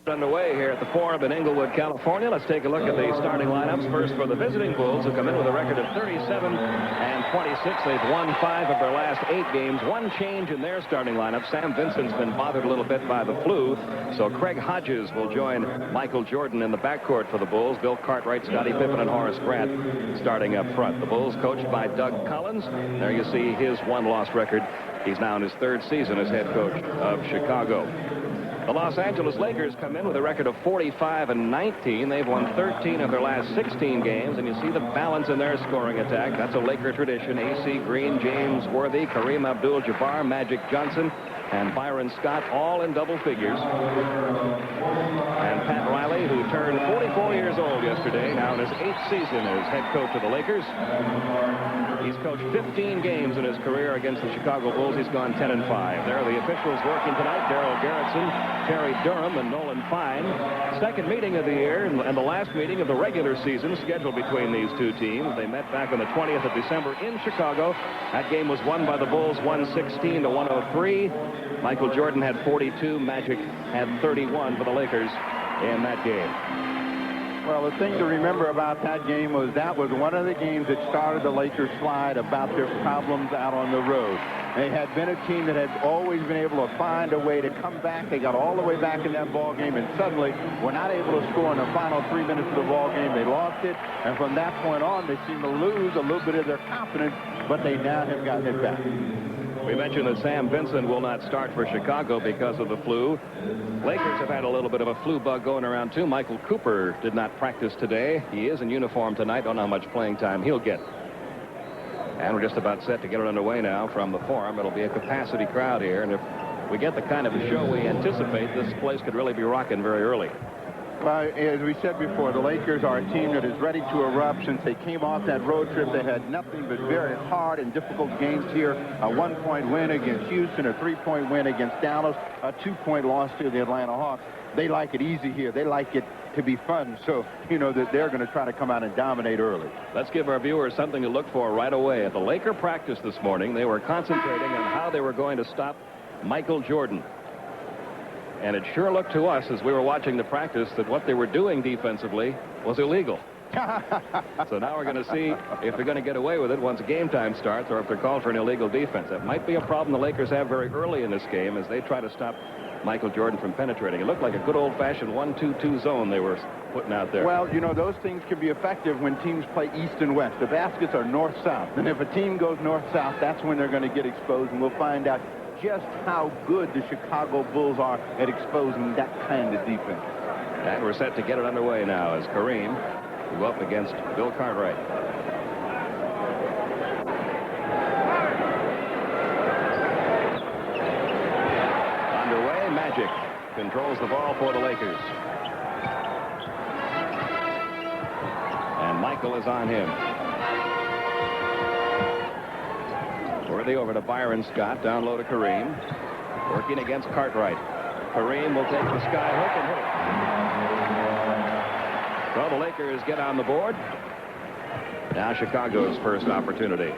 Underway here at the Forum in Inglewood, California. Let's take a look at the starting lineups. First for the visiting Bulls, who come in with a record of 37-26. They've won 5 of their last 8 games. One change in their starting lineup. Sam Vincent's been bothered a little bit by the flu, so Craig Hodges will join Michael Jordan in the backcourt for the Bulls. Bill Cartwright, Scottie Pippen, and Horace Grant starting up front. The Bulls coached by Doug Collins. There you see his one-loss record. He's now in his 3rd season as head coach of Chicago. The Los Angeles Lakers come in with a record of 45-19. They've won 13 of their last 16 games, and you see the balance in their scoring attack. That's a Laker tradition. A.C. Green, James Worthy, Kareem Abdul-Jabbar, Magic Johnson, and Byron Scott, all in double figures. And Pat Riley, who turned 44 years old yesterday, now in his 8th season as head coach of the Lakers. He's coached 15 games in his career against the Chicago Bulls. He's gone 10-5. There are the officials working tonight: Darryl Garretson, Terry Durham, and Nolan Fine. Second meeting of the year and the last meeting of the regular season scheduled between these two teams. They met back on the 20th of December in Chicago. That game was won by the Bulls 116-103. Michael Jordan had 42. Magic had 31 for the Lakers in that game. Well, the thing to remember about that game was that was one of the games that started the Lakers' slide about their problems out on the road. They had been a team that had always been able to find a way to come back. They got all the way back in that ball game, and suddenly were not able to score in the final 3 minutes of the ball game. They lost it, and from that point on, they seemed to lose a little bit of their confidence, but they now have gotten it back. We mentioned that Sam Vincent will not start for Chicago because of the flu. Lakers have had a little bit of a flu bug going around, too. Michael Cooper did not practice today. He is in uniform tonight. Don't know how much playing time he'll get. And we're just about set to get it underway now from the Forum. It'll be a capacity crowd here, and if we get the kind of a show we anticipate, this place could really be rocking very early. Well, as we said before, the Lakers are a team that is ready to erupt. Since they came off that road trip, they had nothing but very hard and difficult games here. A 1-point win against Houston, a 3-point win against Dallas, a 2-point loss to the Atlanta Hawks. They like it easy here. They like it to be fun, so you know that they're going to try to come out and dominate early. Let's give our viewers something to look for right away. At the Laker practice this morning, they were concentrating on how they were going to stop Michael Jordan. And it sure looked to us as we were watching the practice that what they were doing defensively was illegal. So now we're going to see if they're going to get away with it once game time starts, or if they're called for an illegal defense. That might be a problem the Lakers have very early in this game as they try to stop Michael Jordan from penetrating. It looked like a good old-fashioned 1-2-2 zone they were putting out there. Well, you know, those things can be effective when teams play east and west. The baskets are north-south. And if a team goes north-south, that's when they're going to get exposed, and we'll find out just how good the Chicago Bulls are at exposing that kind of defense. And we're set to get it underway now as Kareem will go up against Bill Cartwright. Underway, Magic controls the ball for the Lakers. And Michael is on him. Worthy over to Byron Scott, down low to Kareem. Working against Cartwright. Kareem will take the sky hook and hit it. So the Lakers get on the board. Now Chicago's first opportunity.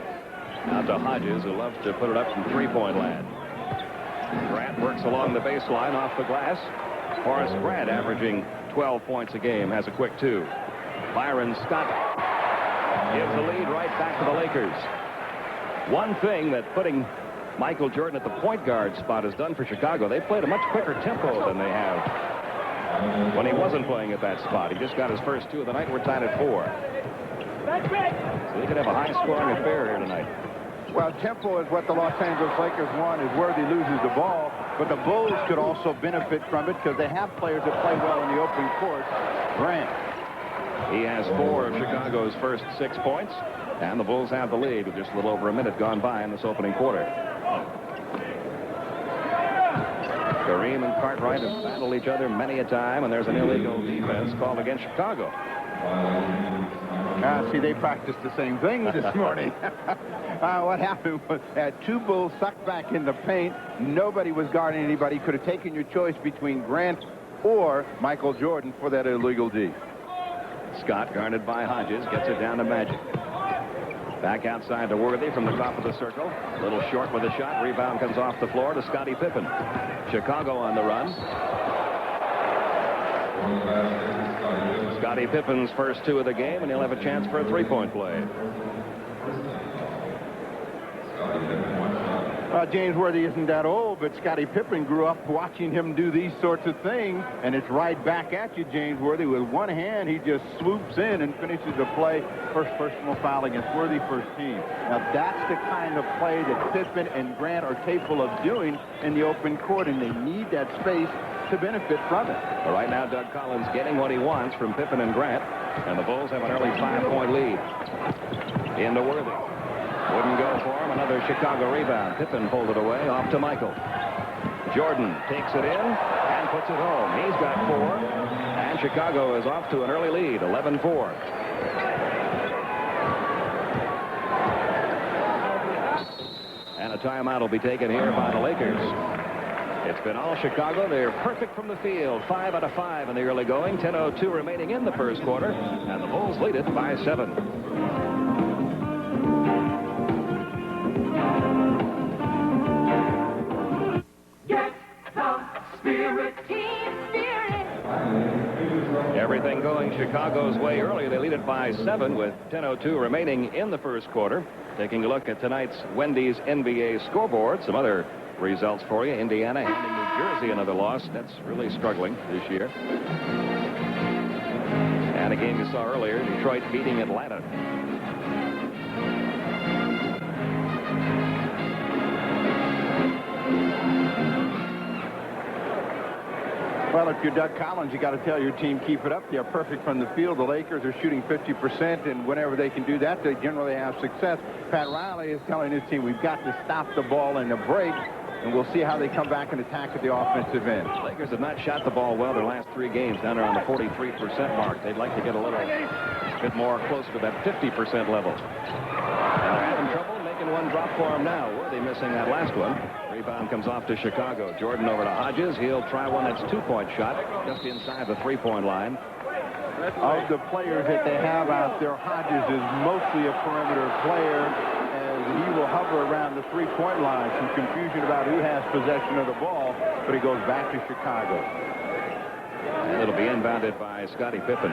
Now to Hodges, who loves to put it up from three-point land. Grant works along the baseline off the glass. Horace Grant, averaging 12 points a game, has a quick 2. Byron Scott gives the lead right back to the Lakers. One thing that putting Michael Jordan at the point guard spot has done for Chicago, they played a much quicker tempo than they have when he wasn't playing at that spot. He just got his first 2 of the night. We're tied at 4. So they could have a high-scoring affair here tonight. Well, tempo is what the Los Angeles Lakers want, is Worthy loses the ball, but the Bulls could also benefit from it because they have players that play well in the open court. Grant. He has 4 of Chicago's first 6 points, and the Bulls have the lead with just a little over a minute gone by in this opening quarter. Kareem and Cartwright have battled each other many a time, and there's an illegal defense called against Chicago. See, they practiced the same thing this morning. What happened was 2 Bulls sucked back in the paint. Nobody was guarding anybody. Could have taken your choice between Grant or Michael Jordan for that illegal D. Scott, guarded by Hodges, gets it down to Magic. Back outside to Worthy from the top of the circle. A little short with a shot. Rebound comes off the floor to Scottie Pippen. Chicago on the run. Scottie Pippen's first 2 of the game, and he'll have a chance for a three-point play. James Worthy isn't that old, but Scottie Pippen grew up watching him do these sorts of things, and it's right back at you, James Worthy. With one hand, he just swoops in and finishes the play. First personal foul against Worthy, first team. Now, that's the kind of play that Pippen and Grant are capable of doing in the open court, and they need that space to benefit from it. Well, right now, Doug Collins getting what he wants from Pippen and Grant, and the Bulls have an early 5-point lead. Into Worthy. Wouldn't go for him. Another Chicago rebound. Pippen pulled it away. Off to Michael. Jordan takes it in and puts it home. He's got 4. And Chicago is off to an early lead, 11-4. And a timeout will be taken here by the Lakers. It's been all Chicago. They're perfect from the field. 5 out of 5 in the early going. 10:02 remaining in the first quarter. And the Bulls lead it by 7. Everything going Chicago's way early. They lead it by 7 with 10:02 remaining in the first quarter. Taking a look at tonight's Wendy's NBA scoreboard. Some other results for you. Indiana handing New Jersey another loss. That's really struggling this year. And a game you saw earlier, Detroit beating Atlanta. Well, if you're Doug Collins, you got to tell your team, keep it up. They're perfect from the field. The Lakers are shooting 50%, and whenever they can do that, they generally have success. Pat Riley is telling his team, we've got to stop the ball in the break, and we'll see how they come back and attack at the offensive end. The Lakers have not shot the ball well their last 3 games, down around the 43% mark. They'd like to get a little bit more closer to that 50% level. And they're having trouble making one drop for him now. Worthy missing that last one. Rebound comes off to Chicago. Jordan over to Hodges. He'll try one that's 2-point shot just inside the 3-point line. Of the players that they have out there, Hodges is mostly a perimeter player, and he will hover around the 3-point line. Some confusion about who has possession of the ball, but he goes back to Chicago. And it'll be inbounded by Scottie Pippen.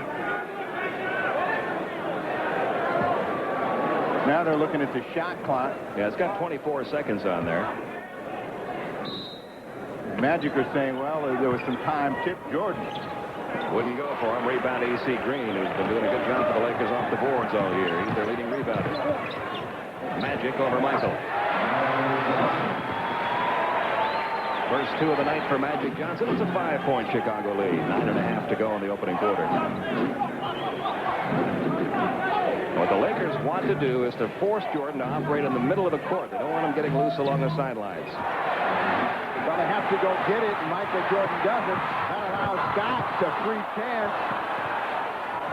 Now they're looking at the shot clock. Yeah, it's got 24 seconds on there. Magic are saying, well, there was some time. Tip Jordan. Wouldn't go for him. Rebound A.C. Green, who's been doing a good job for the Lakers off the boards all year. He's their leading rebounder. Magic over Michael. First 2 of the night for Magic Johnson. It's a 5-point Chicago lead. 9.5 to go in the opening quarter. What the Lakers want to do is to force Jordan to operate in the middle of the court. They don't want him getting loose along the sidelines. Well, they have to go get it, and Michael Jordan doesn't. That allows Scott a free chance.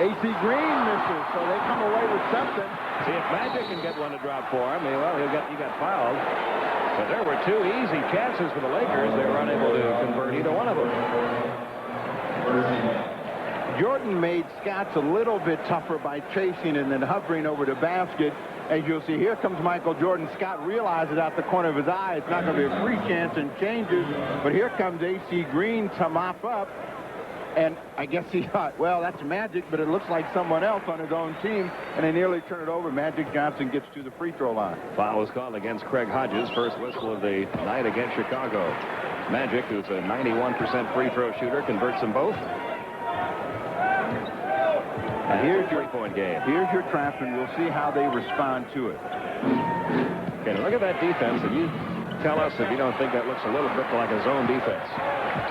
A.C. Green misses, so they come away with something. See if Magic can get one to drop for him. Well, he got fouled. But there were 2 easy chances for the Lakers. They were unable to convert either one of them. Jordan made Scott's a little bit tougher by chasing and then hovering over the basket. As you'll see, here comes Michael Jordan. Scott realizes out the corner of his eye it's not going to be a free chance and changes. But here comes A.C. Green to mop up. And I guess he thought, well, that's Magic, but it looks like someone else on his own team. And they nearly turn it over. Magic Johnson gets to the free throw line. Foul was called against Craig Hodges. First whistle of the night against Chicago. Magic, who's a 91% free throw shooter, converts them both. And here's your 3-point game. Here's your trap, and we'll see how they respond to it. Okay, look at that defense, and you tell us if you don't think that looks a little bit like a zone defense.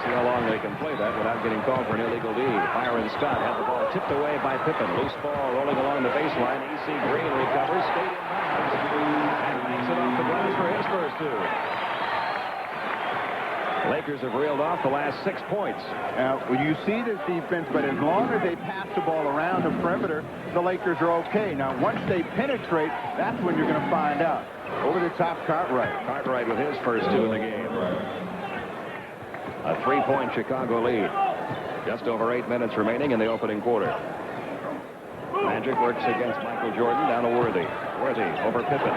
See how long they can play that without getting called for an illegal D. Byron Scott had the ball tipped away by Pippen. Loose ball rolling along the baseline. A.C. Green recovers, stayed in bounds, and makes it off the glass for his first 2. Lakers have reeled off the last 6 points. Well, you see this defense, but as long as they pass the ball around the perimeter, the Lakers are okay. Now, once they penetrate, that's when you're going to find out. Over the top, Cartwright. Cartwright with his first 2 in the game. A 3-point Chicago lead. Just over 8 minutes remaining in the opening quarter. Magic works against Michael Jordan down to Worthy. Worthy over Pippen.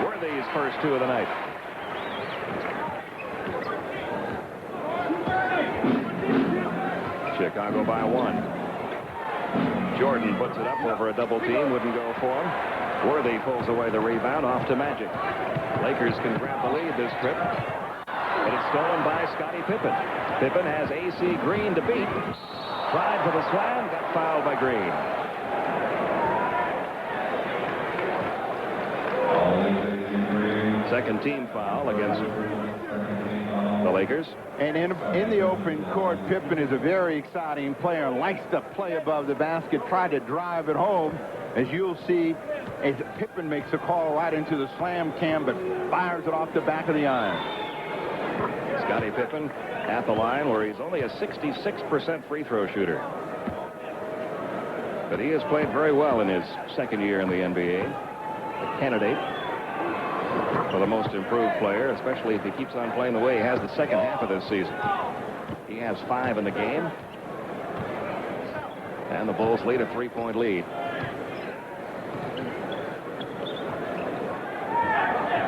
Worthy's first 2 of the night. Chicago by 1. Jordan puts it up over a double team. Wouldn't go for him. Worthy pulls away the rebound off to Magic. Lakers can grab the lead this trip. But it's stolen by Scottie Pippen. Pippen has A.C. Green to beat. Tried for the slam. Got fouled by Green. Second team foul against the Lakers. And in the open court, Pippen is a very exciting player and likes to play above the basket, try to drive it home. As you'll see, as Pippen makes a call right into the slam cam, but fires it off the back of the iron. Scottie Pippen at the line where he's only a 66% free throw shooter. But he has played very well in his second year in the NBA. A candidate for the most improved player, especially if he keeps on playing the way he has the second half of this season. He has 5 in the game. And the Bulls lead a 3-point lead.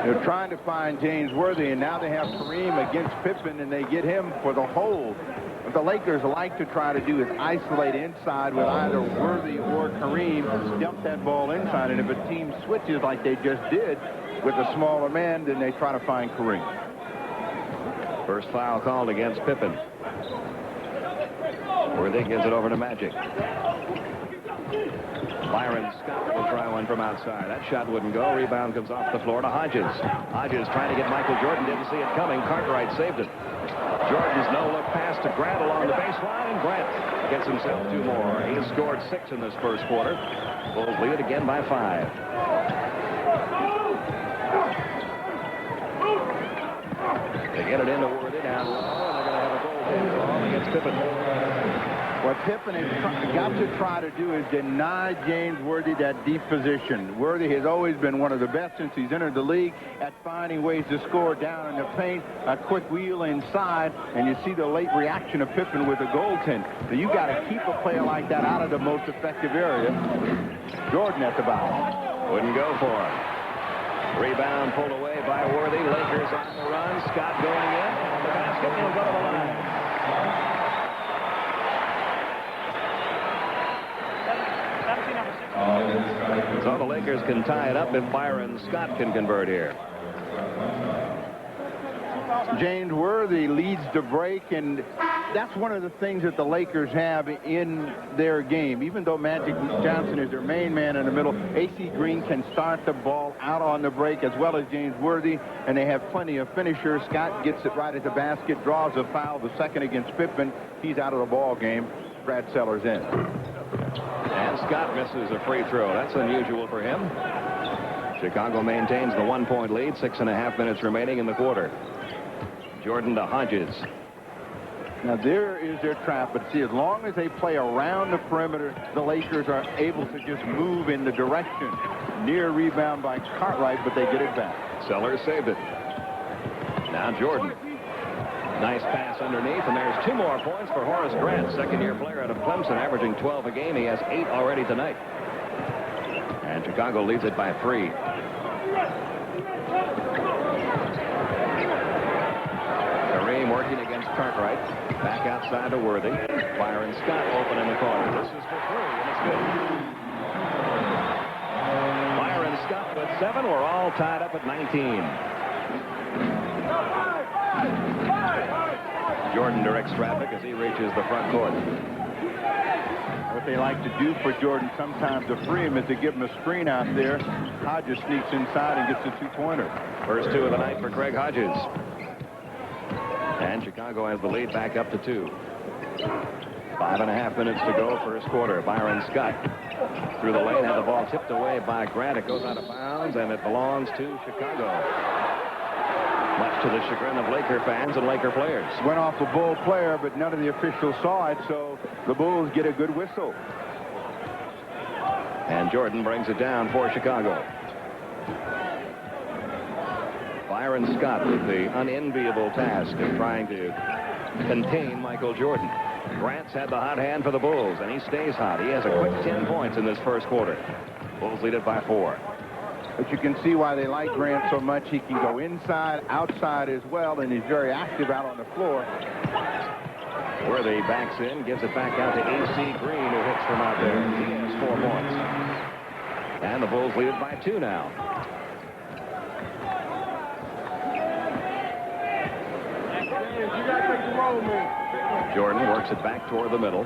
They're trying to find James Worthy, and now they have Kareem against Pippen, and they get him for the hold. What the Lakers like to try to do is isolate inside with either Worthy or Kareem, dump that ball inside, and if a team switches like they just did with a smaller man, then they try to find Kareem. First foul called against Pippen. Worthy gives it over to Magic. Byron Scott will try one from outside. That shot wouldn't go. Rebound comes off the floor to Hodges. Hodges trying to get Michael Jordan. Didn't see it coming. Cartwright saved it. Jordan's no-look pass to Grant along the baseline, and Grant gets himself 2 more. He has scored 6 in this first quarter. Bulls lead it again by 5. They get it into Worthy down low, and they're going to have a goal call against Pippen. What Pippen has got to try to do is deny James Worthy that deep position. Worthy has always been one of the best since he's entered the league at finding ways to score down in the paint, a quick wheel inside, and you see the late reaction of Pippen with the goaltend. So you got to keep a player like that out of the most effective area. Jordan at the bow. Wouldn't go for it. Rebound pulled away by Worthy. Lakers on the run. Scott going in. The basket will go to the line. So the Lakers can tie it up if Byron Scott can convert here. James Worthy leads the break, and that's one of the things that the Lakers have in their game. Even though Magic Johnson is their main man in the middle, A.C. Green can start the ball out on the break as well as James Worthy, and they have plenty of finishers. Scott gets it right at the basket, draws a foul, the second against Pippen. He's out of the ball game. Brad Sellers in. And Scott misses a free throw. That's unusual for him. Chicago maintains the 1-point lead. 6.5 minutes remaining in the quarter. Jordan to Hodges. Now there is their trap, but see, as long as they play around the perimeter, the Lakers are able to just move in the direction. Near rebound by Cartwright, but they get it back. Sellers saved it. Now Jordan. Nice pass underneath, and there's 2 more points for Horace Grant, second-year player out of Clemson, averaging 12 a game. He has 8 already tonight. And Chicago leads it by 3. Kareem working against Cartwright. Back outside to Worthy. Byron Scott open in the corner. This is for 3, and it's good. Byron Scott with 7. We're all tied up at 19. Jordan directs traffic as he reaches the front court. What they like to do for Jordan sometimes to free him is to give him a screen out there. Hodges sneaks inside and gets a 2-pointer. First 2 of the night for Craig Hodges. And Chicago has the lead back up to 2. 5.5 minutes to go first quarter. Byron Scott through the lane, had the ball tipped away by Grant. It goes out of bounds, and it belongs to Chicago. Much to the chagrin of Laker fans and Laker players. Went off a Bull player, but none of the officials saw it, so the Bulls get a good whistle. And Jordan brings it down for Chicago. Byron Scott with the unenviable task of trying to contain Michael Jordan. Grant's had the hot hand for the Bulls, and he stays hot. He has a quick 10 points in this first quarter. Bulls lead it by 4. But you can see why they like Grant so much. He can go inside, outside as well, and he's very active out on the floor. Worthy backs in, gives it back out to A.C. Green, who hits from out there. He has 4 points. And the Bulls lead it by 2 now. Jordan works it back toward the middle.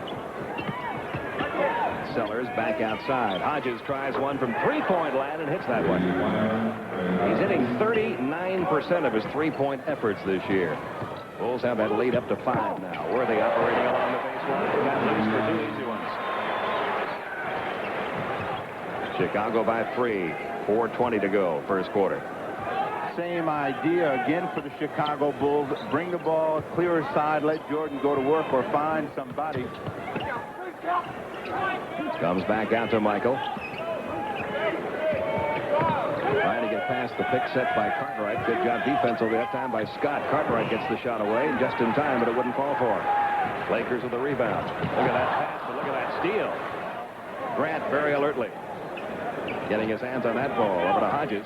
Sellers back outside. Hodges tries one from 3-point land and hits that one. He's hitting 39% of his 3-point efforts this year. Bulls have that lead up to 5 now. Worthy operating along the baseline. They got loose for 2 easy ones. Chicago by 3. 4:20 to go, first quarter. Same idea again for the Chicago Bulls. Bring the ball, clear aside, let Jordan go to work or find somebody. Comes back out to Michael. Trying to get past the pick set by Cartwright. Good job defensively that time by Scott. Cartwright gets the shot away just in time, but it wouldn't fall for him. Lakers with the rebound. Look at that pass, and look at that steal. Grant very alertly getting his hands on that ball. Over to Hodges.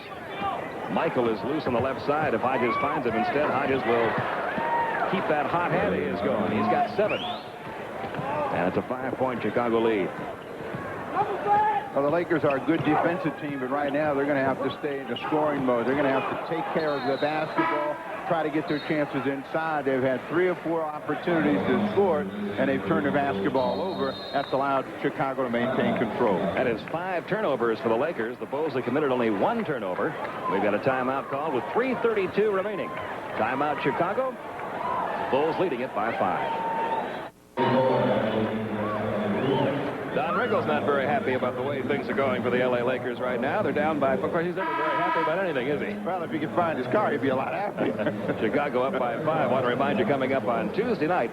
Michael is loose on the left side. If Hodges finds him instead, Hodges will keep that hot hand he is going. He's got 7. And it's a 5-point Chicago lead. Well, the Lakers are a good defensive team, but right now they're going to have to stay in the scoring mode. They're going to have to take care of the basketball, try to get their chances inside. They've had 3 or 4 opportunities to score, and they've turned the basketball over. That's allowed Chicago to maintain control. That is 5 turnovers for the Lakers. The Bulls have committed only 1 turnover. We've got a timeout called with 3:32 remaining. Timeout Chicago. Bulls leading it by 5. Don Rickles not very happy about the way things are going for the L.A. Lakers right now. They're down by, of course, he's never very happy about anything, is he? Well, if he could find his car, he'd be a lot happier. Chicago up by 5. I want to remind you, coming up on Tuesday night,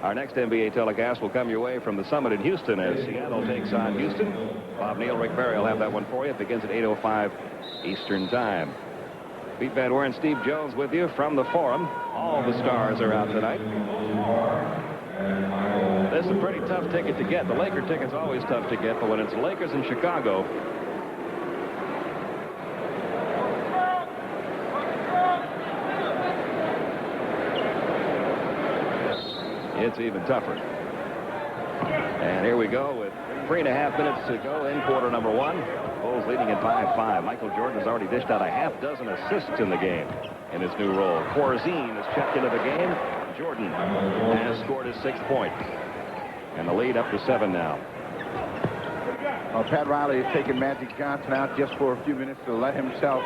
our next NBA telecast will come your way from the Summit in Houston as Seattle takes on Houston. Bob Neal, Rick Barry will have that one for you. It begins at 8:05 Eastern Time. Pete Van Weer and Steve Jones with you from the Forum. All the stars are out tonight. This is a pretty tough ticket to get. The Laker ticket's always tough to get, but when it's Lakers in Chicago, it's even tougher. And here we go with 3.5 minutes to go in quarter number 1. Bulls leading it by 5. Michael Jordan has already dished out a half-dozen assists in the game in his new role. Corzine has checked into the game. Jordan has scored his 6th point. And the lead up to 7 now. Well, Pat Riley has taken Magic Johnson out just for a few minutes to let himself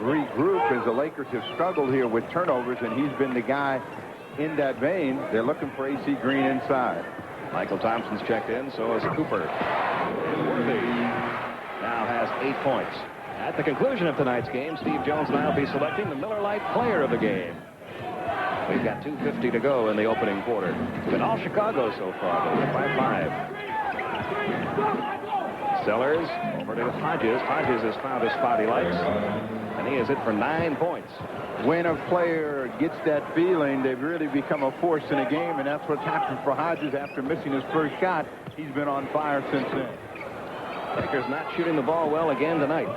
regroup as the Lakers have struggled here with turnovers, and he's been the guy in that vein. They're looking for A.C. Green inside. Michael Thompson's checked in, so is Cooper. Worthy now has 8 points. At the conclusion of tonight's game, Steve Jones and I will be selecting the Miller Lite Player of the game. We've got 2:50 to go in the opening quarter. It's been all Chicago so far, but we're by 5. Sellers over to Hodges. Hodges has found a spot he likes, and he has hit for 9 points. When a player gets that feeling, they've really become a force in a game, and that's what's happened for Hodges after missing his first shot. He's been on fire since then. Lakers not shooting the ball well again tonight.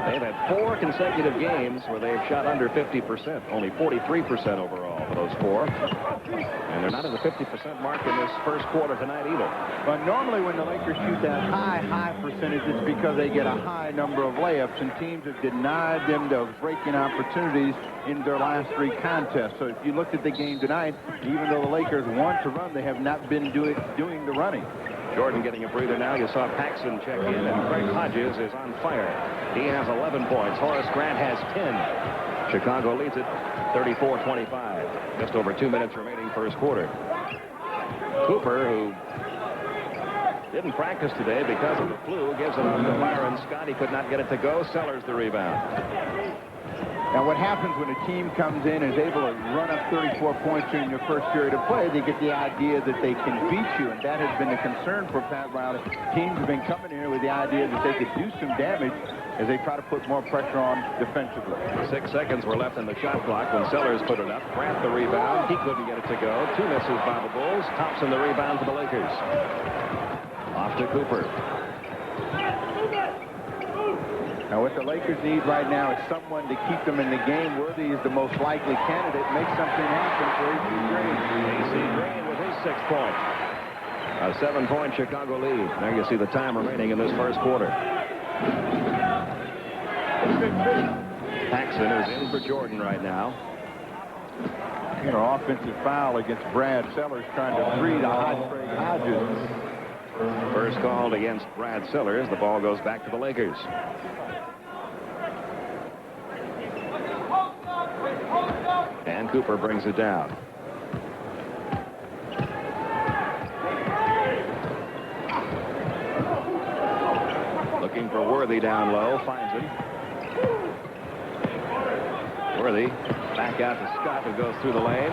They've had 4 consecutive games where they've shot under 50%, only 43% overall for those 4. And they're not at the 50% mark in this first quarter tonight either. But normally when the Lakers shoot that high percentage, it's because they get a high number of layups, and teams have denied them those breaking opportunities in their last 3 contests. So if you looked at the game tonight, even though the Lakers want to run, they have not been doing the running. Jordan getting a breather now. You saw Paxson check in, and Craig Hodges is on fire. He has 11 points. Horace Grant has 10. Chicago leads it 34-25. Just over 2 minutes remaining first quarter. Cooper, who didn't practice today because of the flu, gives it on to Byron Scott. He could not get it to go. Sellers the rebound. Now, what happens when a team comes in and is able to run up 34 points during the first period of play, they get the idea that they can beat you, and that has been the concern for Pat Riley. Teams have been coming here with the idea that they could do some damage as they try to put more pressure on defensively. 6 seconds were left in the shot clock when Sellers put it up. Grant the rebound. He couldn't get it to go. 2 misses by the Bulls. Thompson the rebound for the Lakers. Off to Cooper. Now, what the Lakers need right now is someone to keep them in the game. Worthy is the most likely candidate. Make something happen for AC Green. AC Green with his 6th point. A 7-point Chicago lead. There you see the time remaining in this first quarter. Paxson is in for Jordan right now. An offensive foul against Brad Sellers trying to free the hot Craig Hodges. First called against Brad Sellers. The ball goes back to the Lakers. And Cooper brings it down. Looking for Worthy down low. Finds him. Worthy back out to Scott, who goes through the lane.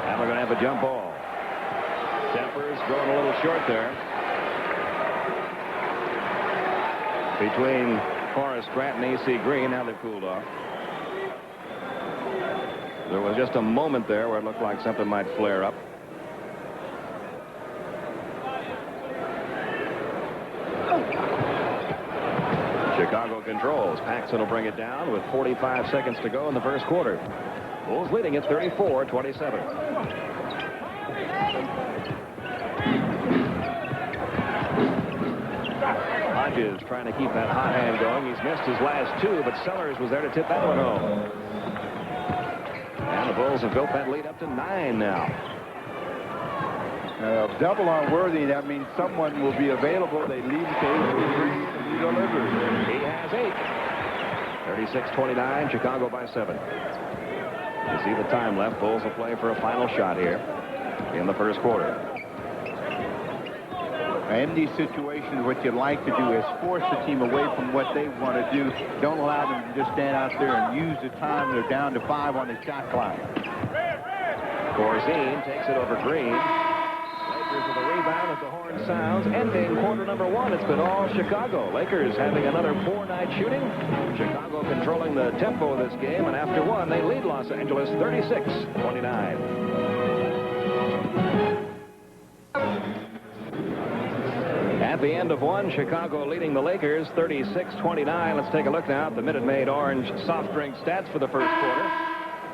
And we're going to have a jump ball. Tempers going a little short there. Between Horace Grant and AC Green. Now they've cooled off. There was just a moment there where it looked like something might flare up. Chicago controls. Paxson will bring it down with 45 seconds to go in the first quarter. Bulls leading at 34-27. Hodges trying to keep that hot hand going. He's missed his last 2, but Sellers was there to tip that one home. And the Bulls have built that lead up to 9 now. Double on Worthy. That means someone will be available. They leave it to AC Green to be delivered. He has 8. 36-29. Chicago by 7. You see the time left. Bulls will play for a final shot here in the first quarter. In these situations, what you'd like to do is force the team away from what they want to do. Don't allow them to just stand out there and use the time. They're down to 5 on the shot clock. Corzine takes it over Green. Lakers with a rebound as the horn sounds. Ending quarter number 1. It's been all Chicago. Lakers having another 4-night shooting. Chicago controlling the tempo of this game. And after 1, they lead Los Angeles 36-29. At the end of 1, Chicago leading the Lakers 36-29. Let's take a look now at the Minute Maid Orange soft drink stats for the first quarter.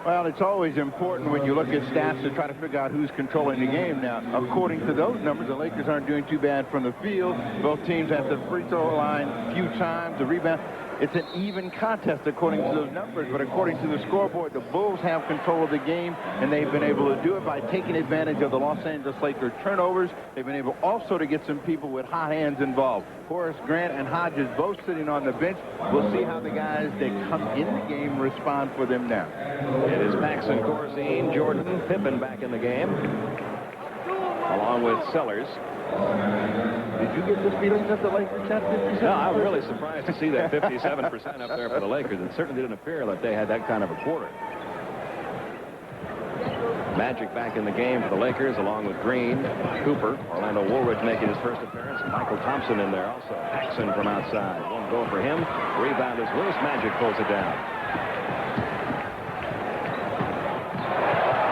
Well, it's always important when you look at stats to try to figure out who's controlling the game. Now, according to those numbers, the Lakers aren't doing too bad from the field. Both teams have the free throw line a few times. The rebound. It's an even contest according to those numbers, but according to the scoreboard, the Bulls have control of the game, and they've been able to do it by taking advantage of the Los Angeles Lakers turnovers. They've been able also to get some people with hot hands involved. Horace Grant and Hodges both sitting on the bench. We'll see how the guys that come in the game respond for them now. It is Paxson, Corzine, Jordan, Pippen back in the game, along with Sellers. Did you get the feeling that the Lakers had 57%? No, I'm really surprised to see that 57% up there for the Lakers. It certainly didn't appear that they had that kind of a quarter. Magic back in the game for the Lakers, along with Green, Cooper, Orlando Woolridge making his first appearance, Michael Thompson in there also. Paxson from outside. Won't go for him. Rebound is loose. Magic pulls it down.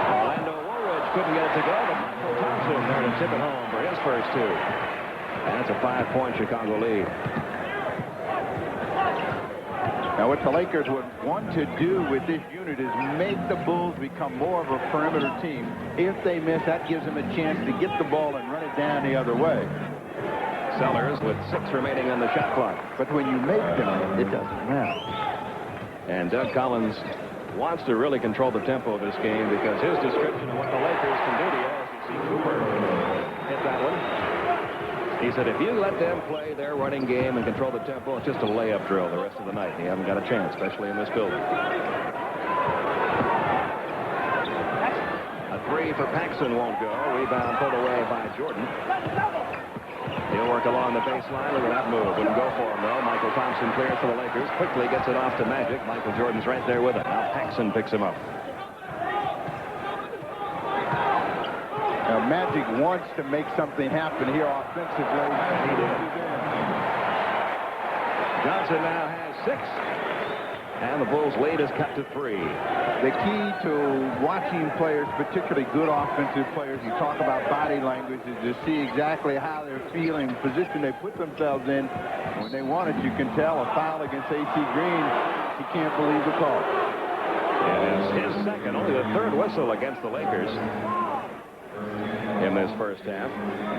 Orlando Woolridge couldn't get it to go, but Michael Thompson there to tip it home for his first 2. And it's a 5-point Chicago lead. Now, what the Lakers would want to do with this unit is make the Bulls become more of a perimeter team. If they miss, that gives them a chance to get the ball and run it down the other way. Sellers with 6 remaining on the shot clock. But when you make them, it doesn't matter. And Doug Collins wants to really control the tempo of this game because his description of what the Lakers can do to you, as you see Cooper hit that one. He said, if you let them play their running game and control the tempo, it's just a layup drill the rest of the night. You haven't got a chance, especially in this building. A 3 for Paxson won't go. Rebound pulled away by Jordan. He'll work along the baseline. Look at that move. Wouldn't go for him, though. Michael Thompson clears for the Lakers. Quickly gets it off to Magic. Michael Jordan's right there with him. Now Paxson picks him up. Now, Magic wants to make something happen here offensively. Johnson now has 6. And the Bulls' lead is cut to 3. the key to watching players, particularly good offensive players, you talk about body language, is to see exactly how they're feeling, the position they put themselves in. When they want it, you can tell a foul against A.C. Green. He can't believe the call. And it's his second, only the third whistle against the Lakers in this first half.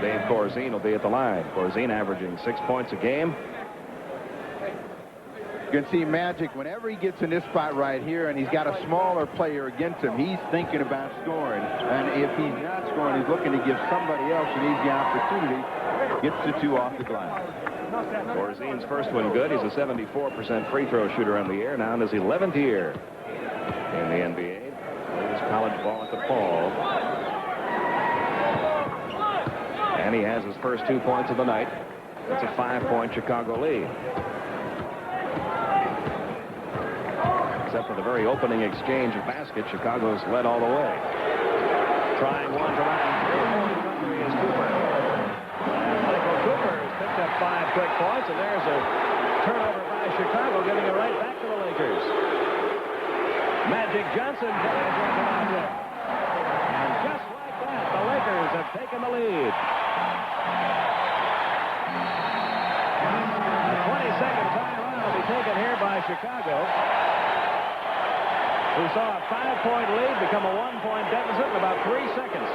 Dave Corzine will be at the line. Corzine averaging 6 points a game. You can see Magic, whenever he gets in this spot right here and he's got a smaller player against him, he's thinking about scoring. And if he's not scoring, he's looking to give somebody else an easy opportunity. Gets the two off the glass. Corzine's first one good. He's a 74% free throw shooter on the year. Now in his 11th year in the NBA. Plays college ball at DePaul. And he has his first 2 points of the night. It's a 5-point Chicago lead. Except for the very opening exchange of baskets, Chicago's led all the way. Trying one from out three is Cooper. And Michael Cooper has picked up 5 quick points, and there's a turnover by Chicago, giving it right back to the Lakers. Magic Johnson drives one from out there. And just like that, the Lakers have taken the lead. A 20-second timeout will be taken here by Chicago, who saw a 5-point lead become a 1-point deficit in about 3 seconds.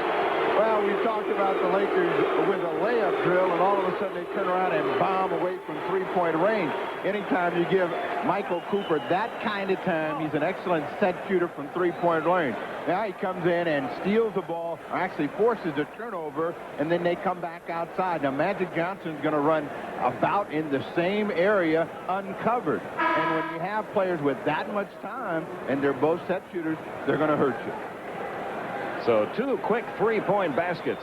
Well, we talked about the Lakers with a layup drill, and all of a sudden they turn around and bomb away from 3-point range. Anytime you give Michael Cooper that kind of time, he's an excellent set shooter from 3-point range. Now he comes in and steals the ball, or actually forces a turnover, and then they come back outside. Now Magic Johnson's going to run about in the same area uncovered. And when you have players with that much time, and they're both set shooters, they're going to hurt you. So 2 quick 3-point baskets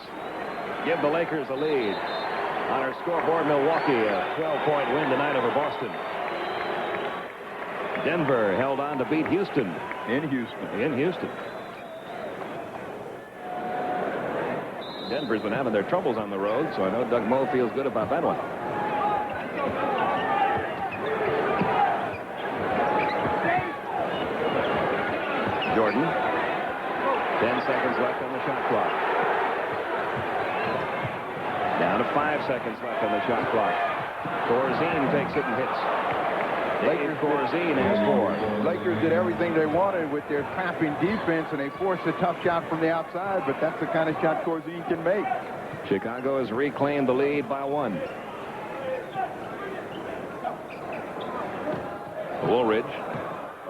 give the Lakers a lead. On our scoreboard, Milwaukee, a 12-point win tonight over Boston. Denver held on to beat Houston. In Houston. Denver's been having their troubles on the road, so I know Doug Moe feels good about that one. Jordan. 10 seconds left on the shot clock. Down to 5 seconds left on the shot clock. Corzine takes it and hits. Dave Corzine has 4. Lakers did everything they wanted with their trapping defense, and they forced a tough shot from the outside, but that's the kind of shot Corzine can make. Chicago has reclaimed the lead by 1. Woolridge.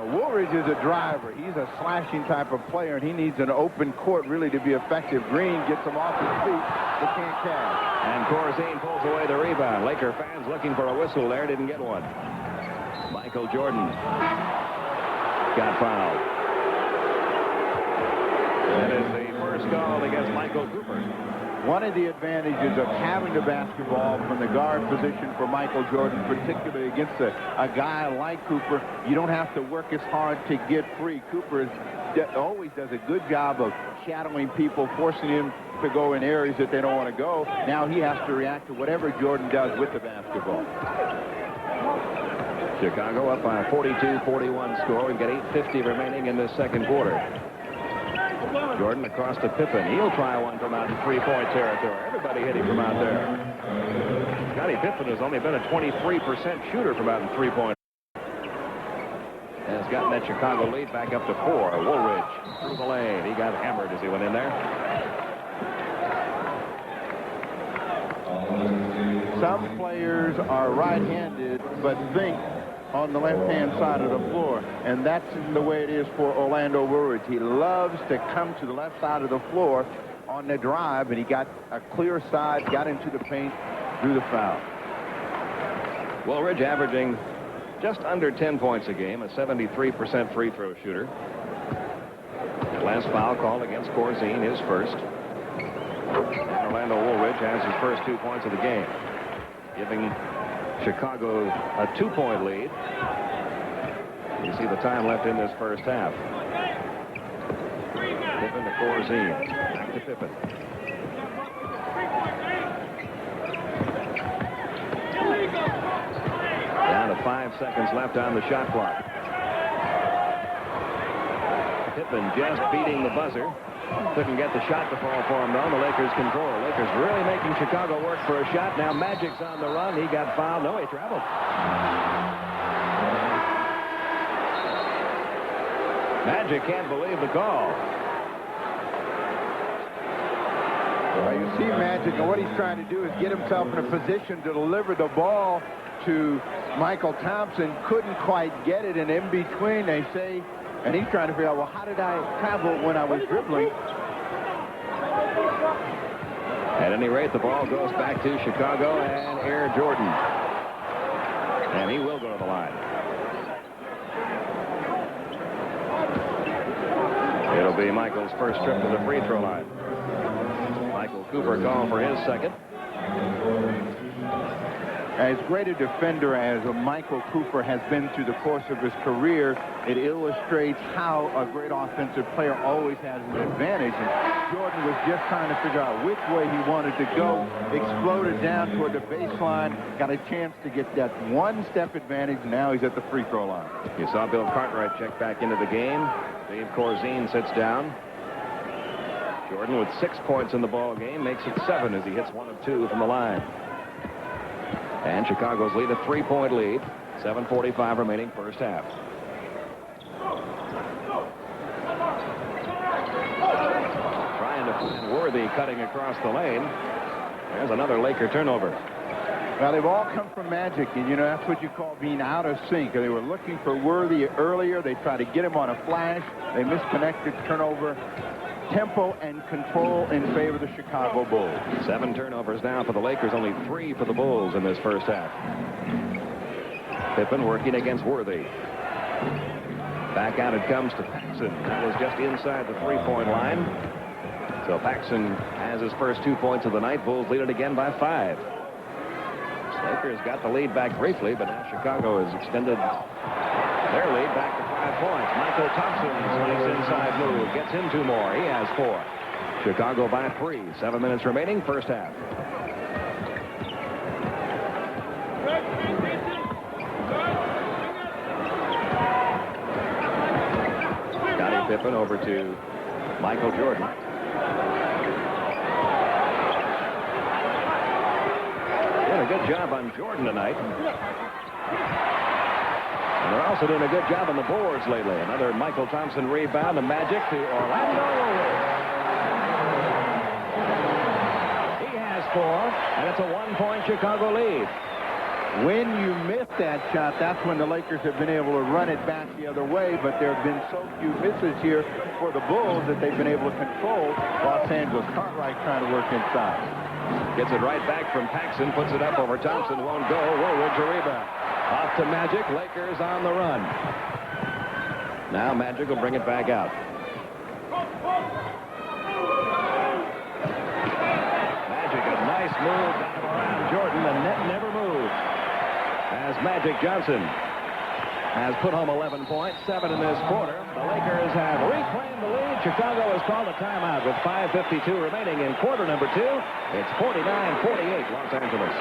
Woolridge is a driver. He's a slashing type of player, and he needs an open court really to be effective. Green gets him off his feet. They can't catch. And Corzine pulls away the rebound. Laker fans looking for a whistle there. Didn't get one. Michael Jordan got fouled. That is the first call against Michael Cooper. One of the advantages of having the basketball from the guard position for Michael Jordan, particularly against a guy like Cooper, you don't have to work as hard to get free. Cooper always does a good job of shadowing people, forcing him to go in areas that they don't want to go. Now he has to react to whatever Jordan does with the basketball. Chicago up by a 42-41 score. We've got 8:50 remaining in this second quarter. Jordan across to Pippen. He'll try one from out in 3-point territory. Everybody hitting from out there. Scottie Pippen has only been a 23% shooter from out in 3-point. And has gotten that Chicago lead back up to 4. Woolridge through the lane. He got hammered as he went in there. Some players are right-handed, but think on the left-hand side of the floor, and that's the way it is for Orlando Woolridge. He loves to come to the left side of the floor on the drive, and he got a clear side, got into the paint, drew the foul. Woolridge averaging just under 10 points a game, a 73% free throw shooter. The last foul called against Corzine, his first. And Orlando Woolridge has his first 2 points of the game, giving Chicago a 2-point lead. You see the time left in this first half. Pippen to Corzine. Back to Pippen. Down to 5 seconds left on the shot clock. Pippen just beating the buzzer. Couldn't get the shot to fall for him, though. The Lakers control. Lakers really making Chicago work for a shot. Now Magic's on the run. He got fouled. No, he traveled. Magic can't believe the call. Well, you see Magic, and what he's trying to do is get himself in a position to deliver the ball to Michael Thompson. Couldn't quite get it, and in between, they say, and he's trying to figure out, well, how did I travel when I was dribbling? At any rate, the ball goes back to Chicago and Air Jordan. And he will go to the line. It'll be Michael's first trip to the free throw line. Michael Cooper called for his second. As great a defender as Michael Cooper has been through the course of his career, it illustrates how a great offensive player always has an advantage. And Jordan was just trying to figure out which way he wanted to go, exploded down toward the baseline, got a chance to get that one-step advantage. Now he's at the free throw line. You saw Bill Cartwright check back into the game. Dave Corzine sits down. Jordan with 6 points in the ball game makes it 7 as he hits 1 of 2 from the line. And Chicago's lead, a 3-point lead. 7:45 remaining first half. Trying to find Worthy cutting across the lane. There's another Laker turnover. Well, they've all come from Magic, and, you know, that's what you call being out of sync. They were looking for Worthy earlier. They tried to get him on a flash. They misconnected, turnover. Tempo and control in favor of the Chicago Bulls. 7 turnovers now for the Lakers, only 3 for the Bulls in this first half. Pippen working against Worthy. Back out it comes to Paxson. That was just inside the 3-point line. So Paxson has his first 2 points of the night. Bulls lead it again by 5. Lakers got the lead back briefly, but now Chicago has extended their lead back to 5 points. Michael Thompson's nice inside move gets him 2 more. He has 4. Chicago by 3. 7 minutes remaining, first half. Scottie Pippen over to Michael Jordan. Doing a good job on Jordan tonight. And they're also doing a good job on the boards lately. Another Michael Thompson rebound. The Magic to Orlando. He has 4, and it's a 1-point Chicago lead. When you miss that shot, that's when the Lakers have been able to run it back the other way, but there have been so few misses here for the Bulls that they've been able to control Los Angeles. Cartwright trying to work inside. Gets it right back from Paxson, puts it up over Thompson, won't go. Woolridge to rebound. Off to Magic, Lakers on the run. Now Magic will bring it back out. Magic, a nice move down around Jordan. The net never moved. As Magic Johnson has put home 11 points, 7 in this quarter. The Lakers have reclaimed the lead. Chicago has called a timeout with 5:52 remaining in quarter number 2. It's 49-48 Los Angeles.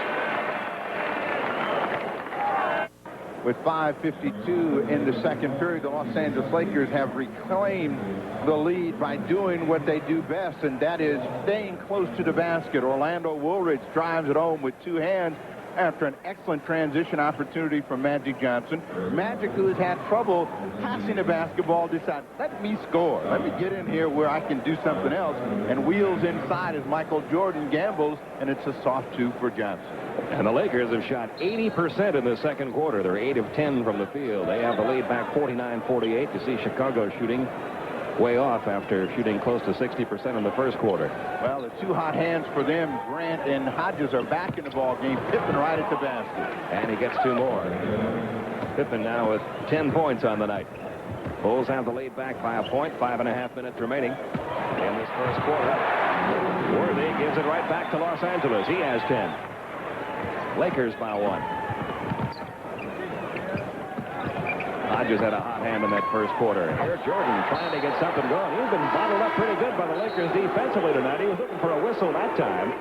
With 5:52 in the second period, the Los Angeles Lakers have reclaimed the lead by doing what they do best, and that is staying close to the basket. Orlando Woolridge drives it home with 2 hands after an excellent transition opportunity from Magic Johnson. Magic, who has had trouble passing the basketball, decided, let me score. Let me get in here where I can do something else, and wheels inside as Michael Jordan gambles, and it's a soft 2 for Johnson. And the Lakers have shot 80% in the second quarter. They're 8 of 10 from the field. They have the lead back 49-48. You see Chicago shooting way off after shooting close to 60% in the first quarter. Well, the 2 hot hands for them. Grant and Hodges are back in the ball game. Pippen right at the basket. And he gets 2 more. Pippen now with 10 points on the night. Bulls have the lead back by a point. 5.5 minutes remaining in this first quarter. Worthy gives it right back to Los Angeles. He has 10. Lakers by 1. Hodges had a hot hand in that first quarter. Here Jordan trying to get something going. He's been bottled up pretty good by the Lakers defensively tonight. He was looking for a whistle that time.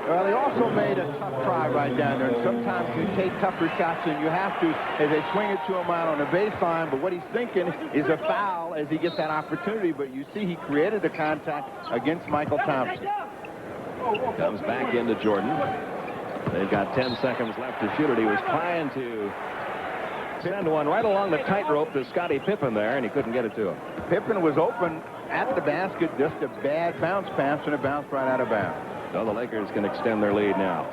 Well, he also made a tough try right down there. And sometimes you take tougher shots than you have to as they swing it to him out on the baseline. But what he's thinking is a foul as he gets that opportunity. But you see he created the contact against Michael Thompson. Comes back into Jordan. They've got 10 seconds left to shoot it. He was trying to send one right along the tightrope to Scottie Pippen there, and he couldn't get it to him. Pippen was open at the basket, just a bad bounce pass, and it bounced right out of bounds. So the Lakers can extend their lead now.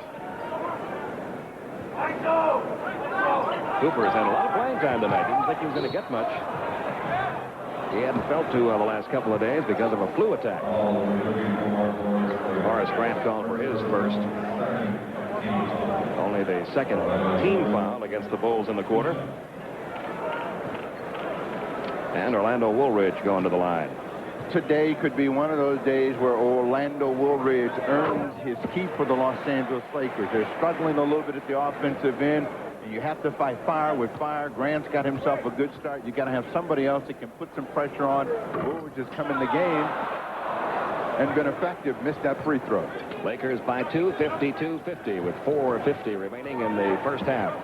Cooper has had a lot of playing time tonight. Didn't think he was going to get much. He hadn't felt too well the last couple of days because of a flu attack. Horace Grant called for his first. Only the second team foul against the Bulls in the quarter. And Orlando Woolridge going to the line. Today could be one of those days where Orlando Woolridge earns his keep for the Los Angeles Lakers. They're struggling a little bit at the offensive end, and you have to fight fire with fire. Grant's got himself a good start. You got to have somebody else that can put some pressure on. Woolridge has come in the game and been effective. Missed that free throw. Lakers by 2, 52-50 with 4:50 remaining in the first half.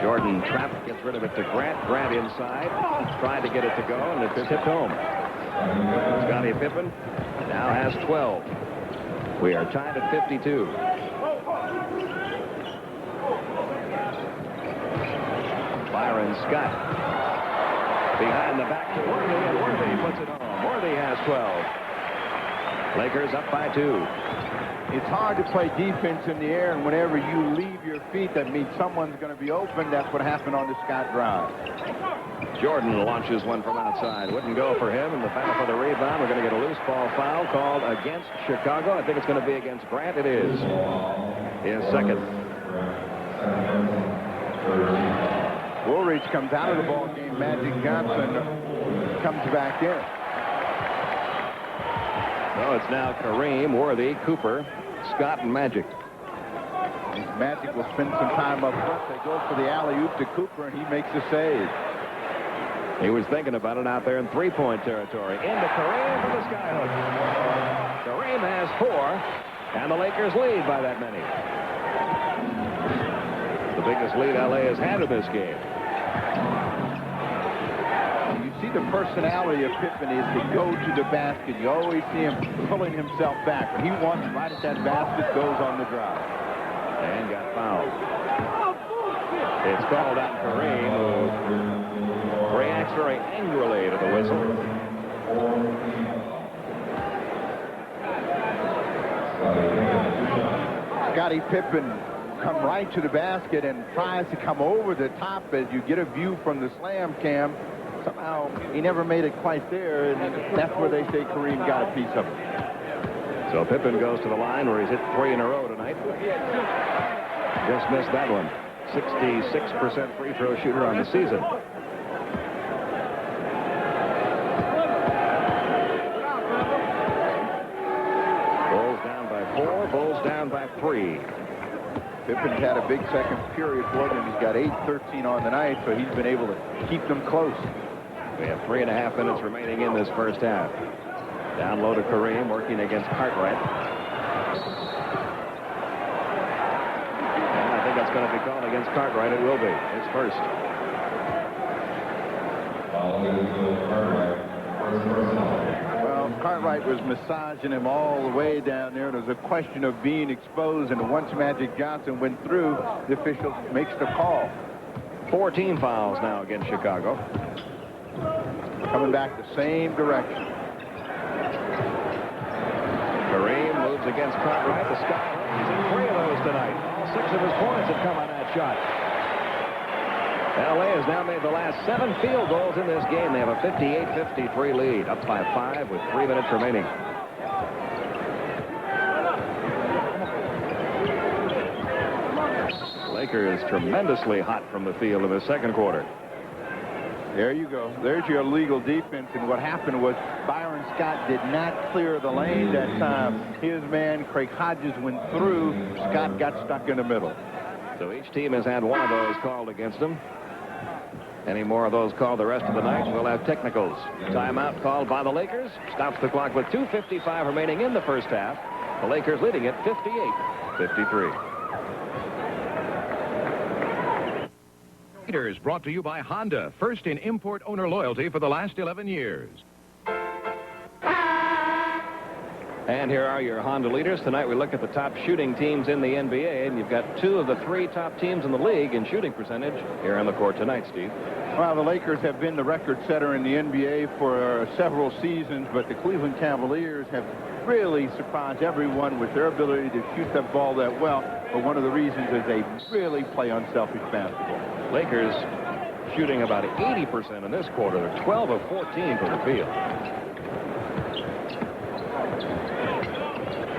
Jordan trapped, gets rid of it to Grant. Grant inside, tried to get it to go, and it's tipped home. Scottie Pippen now has 12. We are tied at 52. Byron Scott behind the back to Worthy, and Worthy puts it home. Worthy has 12. Lakers up by 2. It's hard to play defense in the air, and whenever you leave your feet, that means someone's going to be open. That's what happened on the Scott drive. Jordan launches one from outside. Wouldn't go for him, and the battle for the rebound. We're going to get a loose ball foul called against Chicago. I think it's going to be against Grant. It is. His second. Woolridge comes out of the ball game. Magic Johnson comes back in. So it's now Kareem, Worthy, Cooper, Scott, and Magic. Magic will spend some time up front. They go for the alley-oop to Cooper, and he makes a save. He was thinking about it out there in three-point territory. Into Kareem for the skyhook. Kareem has 4, and the Lakers lead by that many. The biggest lead LA has had in this game. You see the personality of Pippen is to go to the basket. You always see him pulling himself back. When he wants right at that basket, goes on the drive. And got fouled. It's called on Kareem, who reacts very angrily to the whistle. Scottie Pippen come right to the basket and tries to come over the top as you get a view from the slam cam. Somehow he never made it quite there, and that's where they say Kareem got a piece of it. So Pippen goes to the line where he's hit 3 in a row tonight. Just missed that one. 66% free throw shooter on the season. Bulls down by 4, Bulls down by 3. Pippen's had a big second period for them. He's got 8-13 on the night, so he's been able to keep them close. We have 3.5 minutes remaining in this first half. Down low to Kareem, working against Cartwright. And I think that's going to be called against Cartwright. It will be. His first. Well, Cartwright was massaging him all the way down there. It was a question of being exposed, and once Magic Johnson went through, the official makes the call. 14 fouls now against Chicago. Coming back the same direction. Kareem moves against Cartwright. The Sky He's in 3 of those tonight. All 6 of his points have come on that shot. LA has now made the last 7 field goals in this game. They have a 58-53 lead, up by 5 with 3 minutes remaining. Lakers tremendously hot from the field in the second quarter. There you go. There's your illegal defense. And what happened was Byron Scott did not clear the lane that time. His man, Craig Hodges, went through. Scott got stuck in the middle. So each team has had one of those called against them. Any more of those called the rest of the night, and we'll have technicals. Timeout called by the Lakers. Stops the clock with 2:55 remaining in the first half. The Lakers leading it 58-53. Leaders brought to you by Honda, first in import owner loyalty for the last 11 years. And here are your Honda leaders. Tonight we look at the top shooting teams in the NBA, and you've got 2 of the 3 top teams in the league in shooting percentage here on the court tonight, Steve. Well, the Lakers have been the record setter in the NBA for several seasons, but the Cleveland Cavaliers have really surprised everyone with their ability to shoot that ball that well. But one of the reasons is they really play unselfish basketball. Lakers shooting about 80% in this quarter. They're 12 of 14 from the field.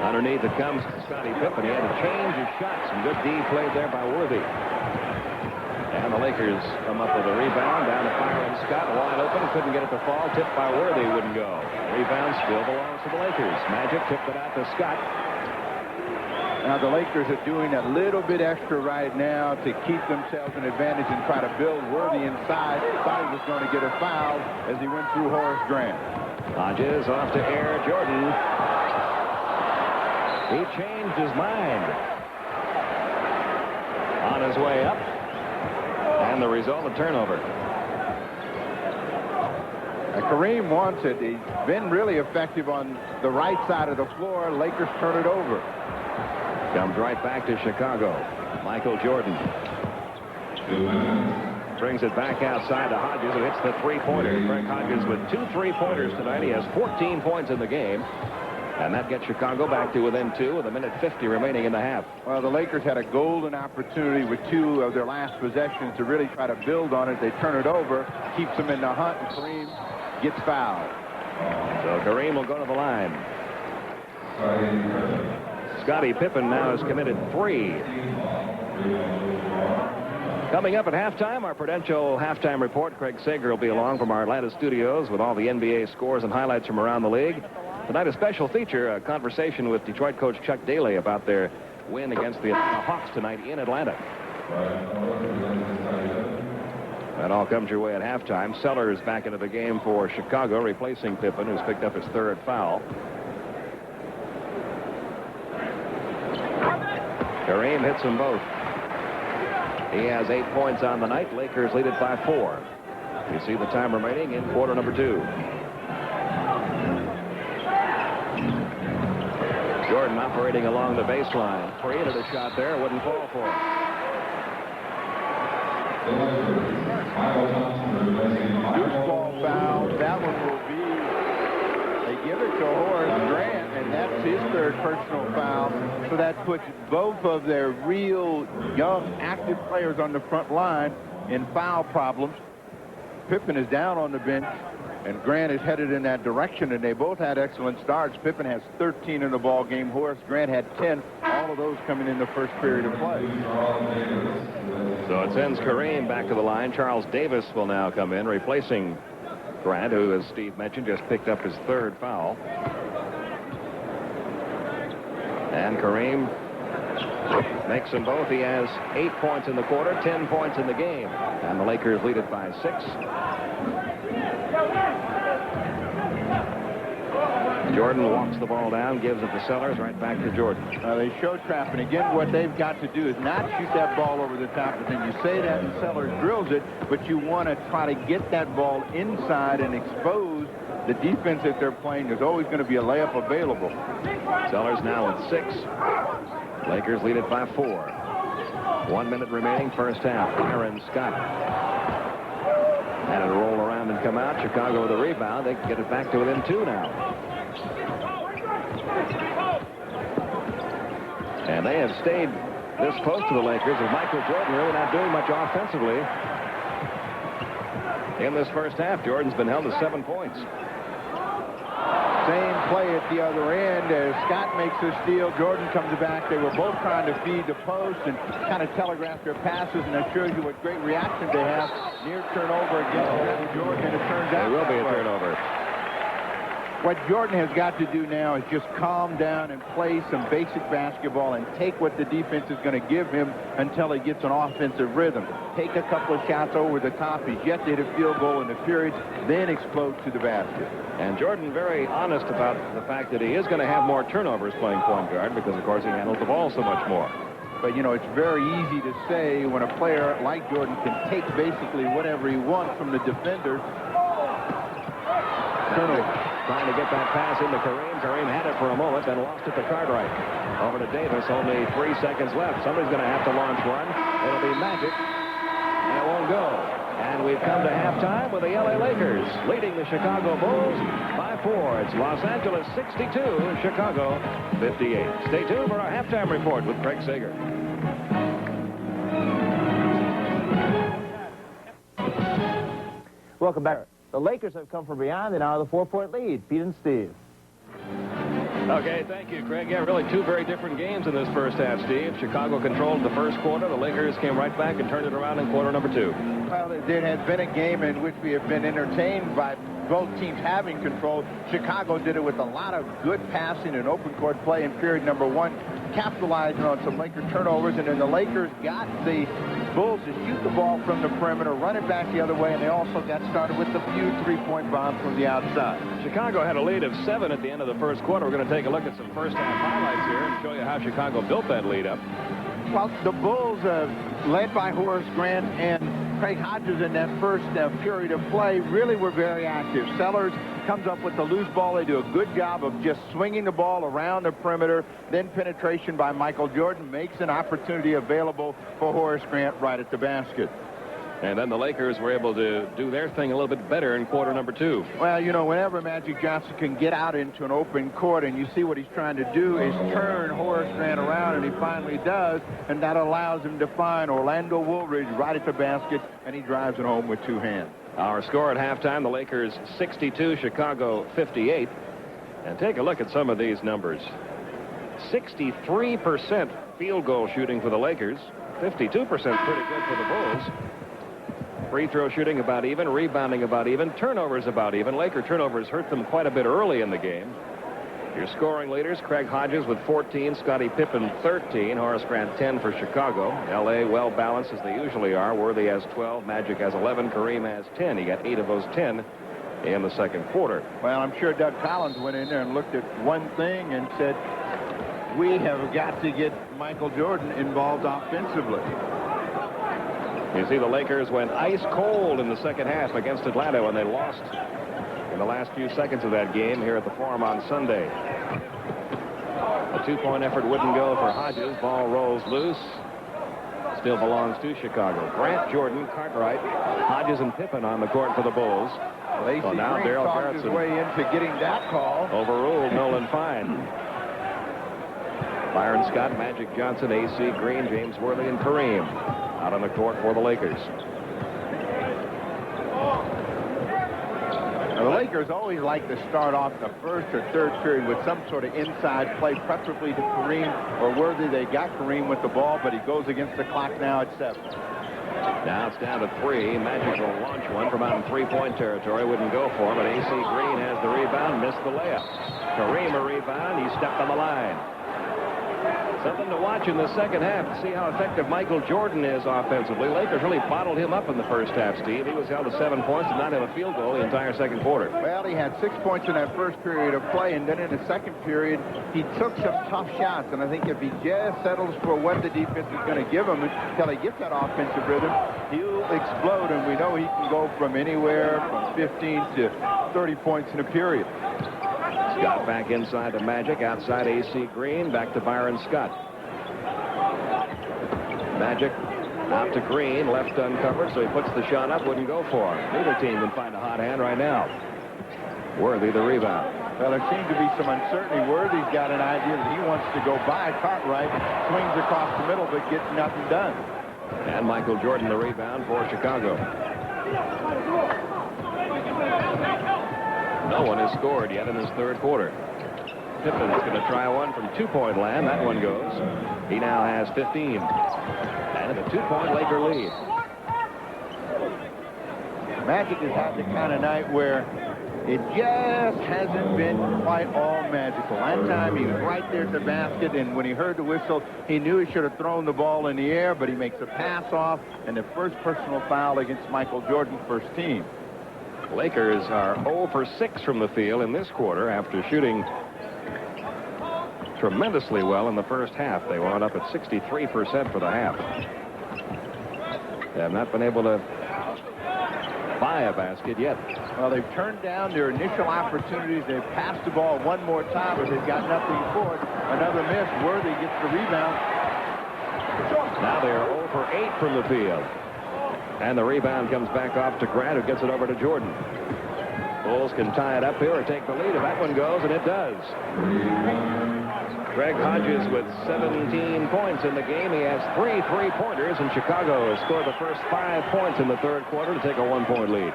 Underneath it comes Scottie Pippen. He had to change his shots. Some good D played there by Worthy. And the Lakers come up with a rebound. Down to Byron Scott. Wide open. Couldn't get it to fall. Tipped by Worthy. Wouldn't go. Rebound still belongs to the Lakers. Magic tipped it out to Scott. Now the Lakers are doing a little bit extra right now to keep themselves an advantage and try to build Worthy inside. Thought he was going to get a foul as he went through Horace Grant. Hodges off to Air Jordan. He changed his mind. On his way up. And the result, a turnover. Kareem wants it. He's been really effective on the right side of the floor. Lakers turn it over. Comes right back to Chicago. Michael Jordan. Brings it back outside to Hodges, who hits the three-pointer. Craig Hodges with 2 3-pointers tonight. He has 14 points in the game. And that gets Chicago back to within 2 with 1:50 remaining in the half. Well, the Lakers had a golden opportunity with 2 of their last possessions to really try to build on it. They turn it over, keeps them in the hunt, and Kareem gets fouled. So Kareem will go to the line. Scottie Pippen now has committed 3. Coming up at halftime, our Prudential halftime report. Craig Sager will be along from our Atlanta studios with all the NBA scores and highlights from around the league. Tonight, a special feature, a conversation with Detroit coach Chuck Daly about their win against the Hawks tonight in Atlanta. That all comes your way at halftime. Sellers back into the game for Chicago, replacing Pippen, who's picked up his 3rd foul. Kareem hits them both. He has 8 points on the night. Lakers lead it by 4. You see the time remaining in quarter number 2. Jordan operating along the baseline. Created a shot there. Wouldn't fall for him. Loose ball foul. That one will be. They give it to Horace Grant, and that's his 3rd personal foul. So that puts both of their real young, active players on the front line in foul problems. Pippen is down on the bench, and Grant is headed in that direction, and they both had excellent starts. Pippen has 13 in the ball game. Horace Grant had 10. All of those coming in the first period of play. So it sends Kareem back to the line. Charles Davis will now come in, replacing Grant, who, as Steve mentioned, just picked up his 3rd foul. And Kareem makes them both. He has 8 points in the quarter, 10 points in the game. And the Lakers lead it by 6. Jordan walks the ball down, gives it to Sellers, right back to Jordan. They show trap, and again, what they've got to do is not shoot that ball over the top. But then you say that, and Sellers drills it, but you want to try to get that ball inside and expose the defense that they're playing. There's always going to be a layup available. Sellers now with 6. Lakers lead it by 4. 1 minute remaining, first half. Byron Scott. And it'll roll around and come out. Chicago with a rebound. They can get it back to within 2 now. And they have stayed this close to the Lakers, with Michael Jordan really not doing much offensively. In this first half, Jordan's been held to 7 points. Same play at the other end as Scott makes a steal. Jordan comes back. They were both trying to feed the post and kind of telegraph their passes, and that shows you what great reaction they have. Near turnover against Jordan, and it turns out there will be a turnover. What Jordan has got to do now is just calm down and play some basic basketball and take what the defense is going to give him until he gets an offensive rhythm. Take a couple of shots over the top. He's yet to hit a field goal in the periods, then explode to the basket. And Jordan very honest about the fact that he is going to have more turnovers playing point guard because, of course, he handles the ball so much more. But, you know, it's very easy to say when a player like Jordan can take basically whatever he wants from the defender. Turnover. Trying to get that pass into Kareem. Kareem had it for a moment, then lost it to Cartwright. Over to Davis. Only 3 seconds left. Somebody's going to have to launch one. It'll be Magic. And it won't go. And we've come to halftime with the LA Lakers leading the Chicago Bulls by 4. It's Los Angeles 62, Chicago 58. Stay tuned for our halftime report with Craig Sager. Welcome back. The Lakers have come from beyond. They now have the 4-point lead. Pete and Steve. Okay, thank you, Craig. Yeah, really two very different games in this first half, Steve. Chicago controlled the first quarter. The Lakers came right back and turned it around in quarter number 2. Well, it has been a game in which we have been entertained by both teams having control. Chicago did it with a lot of good passing and open court play in period number 1, capitalizing on some Laker turnovers, and then the Lakers got the Bulls to shoot the ball from the perimeter, run it back the other way, and they also got started with a few three-point bombs from the outside. Chicago had a lead of 7 at the end of the first quarter. We're going to take a look at some first-half highlights here and show you how Chicago built that lead up. Well, the Bulls, led by Horace Grant and Craig Hodges in that first period of play, really were very active. Sellers comes up with the loose ball. They do a good job of just swinging the ball around the perimeter. Then penetration by Michael Jordan makes an opportunity available for Horace Grant right at the basket. And then the Lakers were able to do their thing a little bit better in quarter number 2. Well, you know, whenever Magic Johnson can get out into an open court, and you see what he's trying to do is turn Horace Grant around, and he finally does, and that allows him to find Orlando Woolridge right at the basket, and he drives it home with 2 hands. Our score at halftime, the Lakers 62, Chicago 58. And take a look at some of these numbers. 63% field goal shooting for the Lakers, 52% pretty good for the Bulls. Free throw shooting about even, rebounding about even, turnovers about even. Laker turnovers hurt them quite a bit early in the game. Your scoring leaders, Craig Hodges with 14, Scottie Pippen 13, Horace Grant 10 for Chicago. L.A. well balanced as they usually are. Worthy has 12, Magic has 11, Kareem has 10. He got 8 of those 10 in the second quarter. Well, I'm sure Doug Collins went in there and looked at one thing and said, we have got to get Michael Jordan involved offensively. You see the Lakers went ice cold in the second half against Atlanta when they lost in the last few seconds of that game here at the Forum on Sunday. A 2-point effort wouldn't go for Hodges. Ball rolls loose. Still belongs to Chicago. Grant, Jordan, Cartwright, Hodges, and Pippen on the court for the Bulls. Well, now Darryl talked his way into getting that call. Overruled Nolan Fine. Byron Scott, Magic Johnson, A.C. Green, James Worthy, and Kareem out on the court for the Lakers. Now, the Lakers always like to start off the first or third period with some sort of inside play, preferably to Kareem or Worthy. They got Kareem with the ball, but he goes against the clock now at 7. Now it's down to 3. Magic will launch one from out in 3-point territory. Wouldn't go for him, but A.C. Green has the rebound, missed the layup. Kareem a rebound. He stepped on the line. Something to watch in the second half to see how effective Michael Jordan is offensively. Lakers really bottled him up in the first half, Steve. He was held to 7 points and not have a field goal the entire second quarter. Well, he had 6 points in that first period of play, and then in the second period, he took some tough shots. And I think if he just settles for what the defense is going to give him until he gets that offensive rhythm, he'll explode. And we know he can go from anywhere from 15 to 30 points in a period. Scott back inside the Magic, outside A.C. Green, back to Byron Scott. Magic out to Green, left uncovered, so he puts the shot up, wouldn't go for it. Neither team can find a hot hand right now. Worthy the rebound. Well, there seems to be some uncertainty. Worthy's got an idea that he wants to go by Cartwright, swings across the middle, but gets nothing done. And Michael Jordan the rebound for Chicago. No one has scored yet in this third quarter. Pippen's going to try one from 2-point land. That one goes. He now has 15. And a 2-point Laker lead. Magic has had the kind of night where it just hasn't been quite all magical. That time he was right there at the basket, and when he heard the whistle, he knew he should have thrown the ball in the air, but he makes a pass off, and the first personal foul against Michael Jordan's first team. Lakers are 0 for 6 from the field in this quarter after shooting tremendously well in the first half. They wound up at 63% for the half. They have not been able to buy a basket yet. Well, they've turned down their initial opportunities. They've passed the ball one more time, but they've got nothing for it. Another miss. Worthy gets the rebound. Now they're 0 for 8 from the field. And the rebound comes back off to Grant, who gets it over to Jordan. Bulls can tie it up here or take the lead. If that one goes, and it does. Greg Hodges with 17 points in the game. He has 3 3-pointers, and Chicago has scored the first 5 points in the third quarter to take a 1-point lead.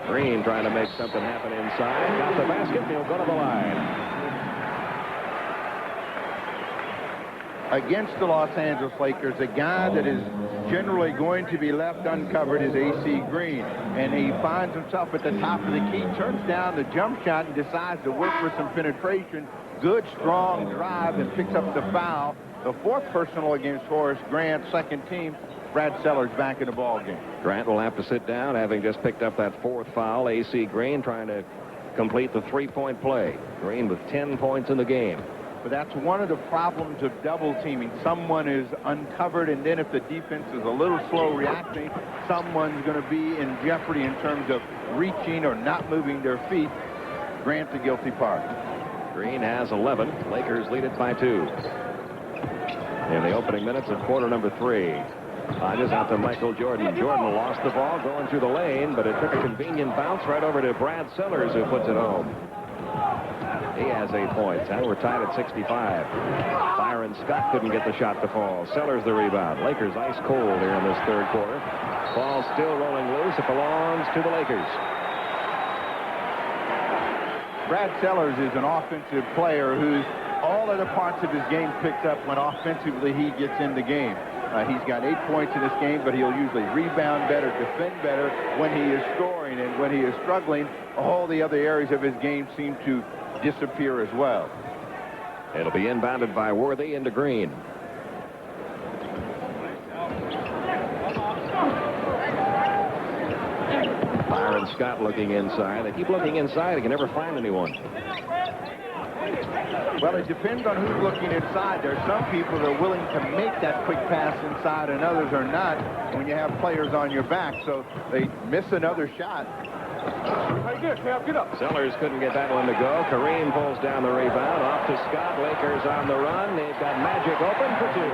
Green trying to make something happen inside. Got the basket, and he'll go to the line. Against the Los Angeles Lakers, a guy that is generally going to be left uncovered is A.C. Green. And he finds himself at the top of the key, turns down the jump shot, and decides to work for some penetration. Good, strong drive, and picks up the foul. The fourth personal against Horace Grant, second team. Brad Sellers back in the ball game. Grant will have to sit down, having just picked up that fourth foul. A.C. Green trying to complete the 3-point play. Green with 10 points in the game. But that's one of the problems of double teaming. Someone is uncovered, and then if the defense is a little slow reacting, someone's going to be in jeopardy in terms of reaching or not moving their feet. Grant the guilty party. Green has 11. Lakers lead it by 2. In the opening minutes of quarter number 3. Hodges out to Michael Jordan. Jordan lost the ball going through the lane, but it took a convenient bounce right over to Brad Sellers, who puts it home. He has 8 points. Now we're tied at 65. Byron Scott couldn't get the shot to fall. Sellers the rebound. Lakers ice cold here in this third quarter. Ball still rolling loose. It belongs to the Lakers. Brad Sellers is an offensive player who's all other parts of his game picked up when offensively he gets in the game. He's got 8 points in this game, but he'll usually rebound better, defend better when he is scoring. And when he is struggling, all the other areas of his game seem to disappear as well. It'll be inbounded by Worthy into Green. Byron Scott looking inside. They keep looking inside. They can never find anyone. Well, it depends on who's looking inside. There are some people that are willing to make that quick pass inside, and others are not when you have players on your back. So they miss another shot. Get up. Sellers couldn't get that one to go. Kareem pulls down the rebound. Off to Scott. Lakers on the run. They've got Magic open for 2.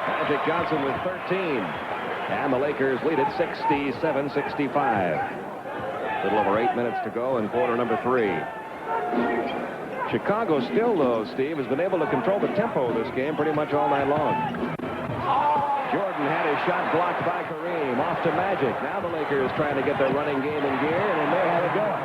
Magic Johnson with 13. And the Lakers lead it 67-65. A little over 8 minutes to go in quarter number 3. Chicago still, though, Steve, has been able to control the tempo of this game pretty much all night long. Jordan had his shot blocked by Kareem. Off to Magic. Now the Lakers trying to get their running game in gear, and they may have it going.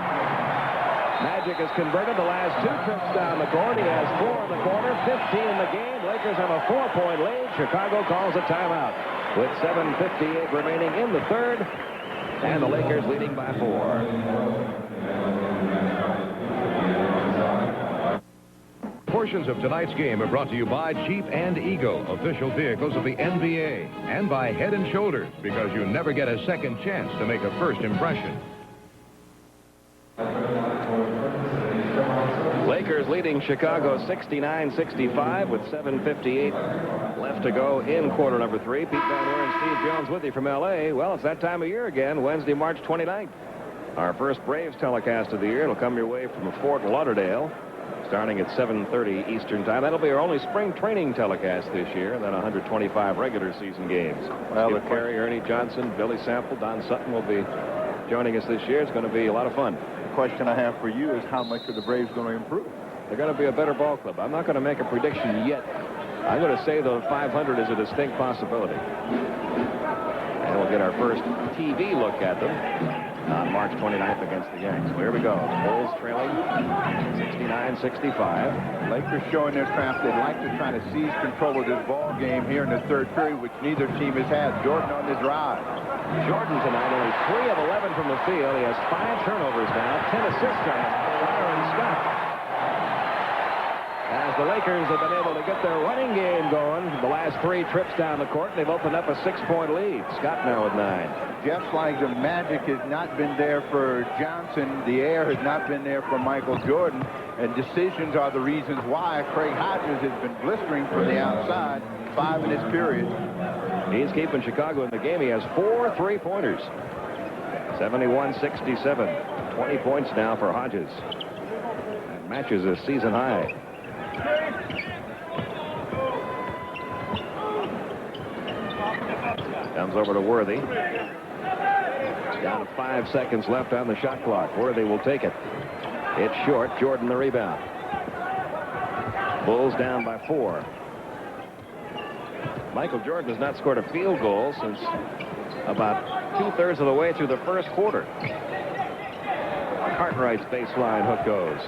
Magic has converted the last 2 trips down the court. He has 4 in the corner, 15 in the game. Lakers have a 4-point lead. Chicago calls a timeout with 7:58 remaining in the third, and the Lakers leading by 4. Portions of tonight's game are brought to you by Jeep and Eagle, official vehicles of the NBA, and by Head & Shoulders, because you never get a second chance to make a first impression. Lakers leading Chicago 69-65 with 7:58 left to go in quarter number 3. Pete Van Oren and Steve Jones with you from L.A. Well, it's that time of year again, Wednesday, March 29th. Our first Braves telecast of the year. It'll come your way from Fort Lauderdale, starting at 7:30 Eastern Time. That'll be our only spring training telecast this year, and then 125 regular season games. Well, Skip Carey, Ernie Johnson, Billy Sample, Don Sutton will be joining us this year. It's going to be a lot of fun. The question I have for you is how much are the Braves going to improve? They're going to be a better ball club. I'm not going to make a prediction yet. I'm going to say, though, 500 is a distinct possibility. And we'll get our first TV look at them on March 29th against the Yanks. Well, here we go. The Bulls trailing 69-65. Lakers showing their trap. They'd like to try to seize control of this ball game here in the third period, which neither team has had. Jordan on the drive. Jordan tonight only 3 of 11 from the field. He has 5 turnovers now, 10 assists on Byron Scott. As the Lakers have been able to get their running game going the last 3 trips down the court, they've opened up a 6-point lead. Scott now with 9. Just like the magic has not been there for Johnson, the air has not been there for Michael Jordan, and decisions are the reasons why. Craig Hodges has been blistering from the outside, 5 in this period. He's keeping Chicago in the game. He has 4 3-pointers. 71-67. 20 points now for Hodges. That matches his season high. Comes over to Worthy. Down to 5 seconds left on the shot clock. Worthy will take it. It's short. Jordan the rebound. Bulls down by 4. Michael Jordan has not scored a field goal since about 2/3 of the way through the first quarter. Cartwright's baseline hook goes.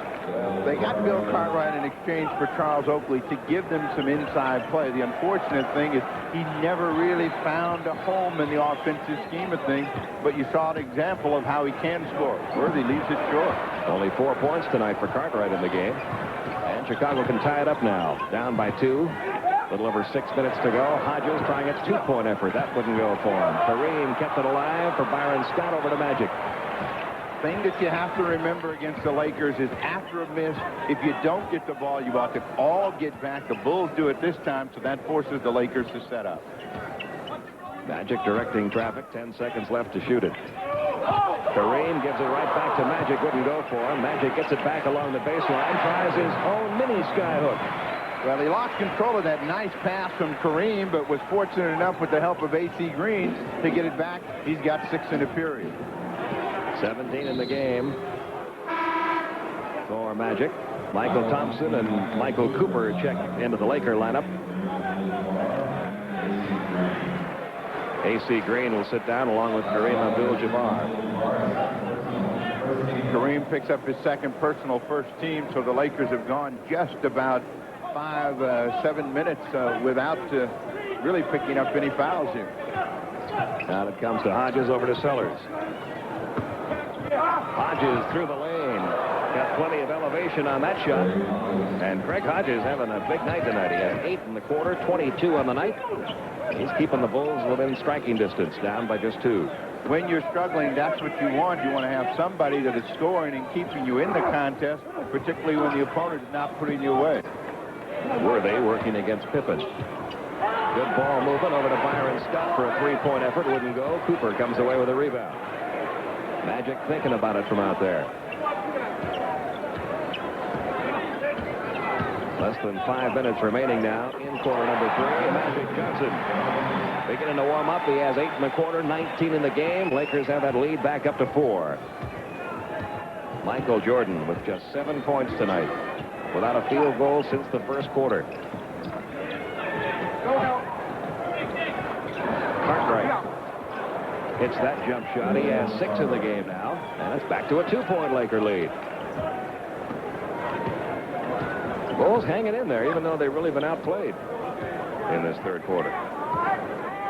They got Bill Cartwright in exchange for Charles Oakley to give them some inside play. The unfortunate thing is he never really found a home in the offensive scheme of things, but you saw an example of how he can score. Worthy leaves it short. Only 4 points tonight for Cartwright in the game. And Chicago can tie it up now. Down by 2. A little over 6 minutes to go. Hodges trying a 2-point effort. That wouldn't go for him. Kareem kept it alive for Byron Scott over to Magic. Thing that you have to remember against the Lakers is after a miss, if you don't get the ball, you ought to all get back. The Bulls do it this time, so that forces the Lakers to set up. Magic directing traffic. 10 seconds left to shoot it. Kareem gives it right back to Magic. Wouldn't go for him. Magic gets it back along the baseline. Tries his own mini skyhook. Well, he lost control of that nice pass from Kareem, but was fortunate enough with the help of A.C. Green to get it back. He's got 6 in the period. 17 in the game for Magic. Michael Thompson and Michael Cooper check into the Laker lineup. A.C. Green will sit down along with Kareem Abdul-Jabbar. Kareem picks up his second personal first team, so the Lakers have gone just about 7 minutes without really picking up any fouls here. Now it comes to Hodges over to Sellers. Hodges through the lane. Got plenty of elevation on that shot. And Craig Hodges having a big night tonight. He had 8 in the quarter, 22 on the night. He's keeping the Bulls within striking distance, down by just 2. When you're struggling, that's what you want. You want to have somebody that is scoring and keeping you in the contest, particularly when the opponent is not putting you away. Worthy working against Pippen. Good ball movement over to Byron Scott for a 3-point effort. Wouldn't go. Cooper comes away with a rebound. Magic thinking about it from out there. Less than 5 minutes remaining now in quarter number 3. Magic Johnson beginning to warm up. He has 8 in the quarter, 19 in the game. Lakers have that lead back up to 4. Michael Jordan with just 7 points tonight, without a field goal since the first quarter. Cartwright hits that jump shot. He has 6 in the game now, and it's back to a 2-point Laker lead. Bulls hanging in there, even though they've really been outplayed in this third quarter.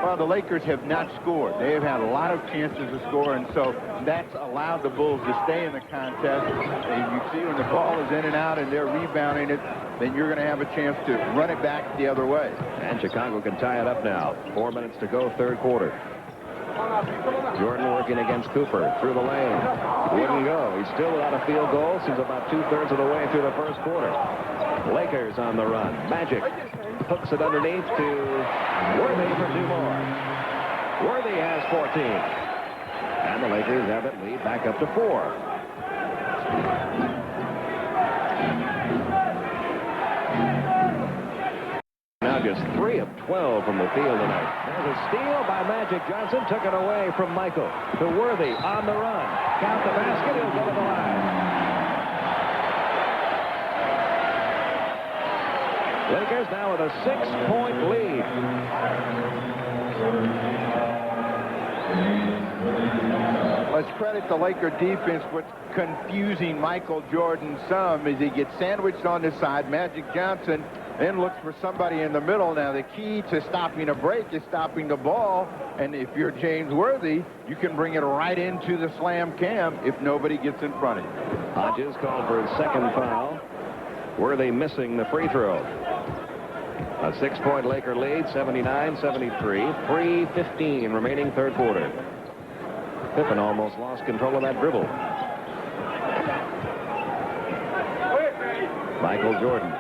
Well, the Lakers have not scored. They have had a lot of chances to score, and so that's allowed the Bulls to stay in the contest. And you see when the ball is in and out and they're rebounding it, then you're going to have a chance to run it back the other way. And Chicago can tie it up now. 4 minutes to go, third quarter. Jordan working against Cooper through the lane. Wouldn't go. He's still without a field goal since about 2/3 of the way through the first quarter. Lakers on the run. Magic hooks it underneath to Worthy for 2 more. Worthy has 14. And the Lakers have it lead back up to 4. Now just 3 of 12 from the field tonight. There's a steal by Magic Johnson. Took it away from Michael to Worthy on the run. Count the basket. He'll go to the line. Lakers now with a 6-point lead. Let's credit the Laker defense. What's confusing Michael Jordan some is he gets sandwiched on the side. Magic Johnson then looks for somebody in the middle. Now, the key to stopping a break is stopping the ball. And if you're James Worthy, you can bring it right into the slam cam if nobody gets in front of you. Hodges called for his second foul. Worthy missing the free throw. A 6-point Laker lead, 79-73. 3:15 remaining third quarter. Pippen almost lost control of that dribble. Michael Jordan.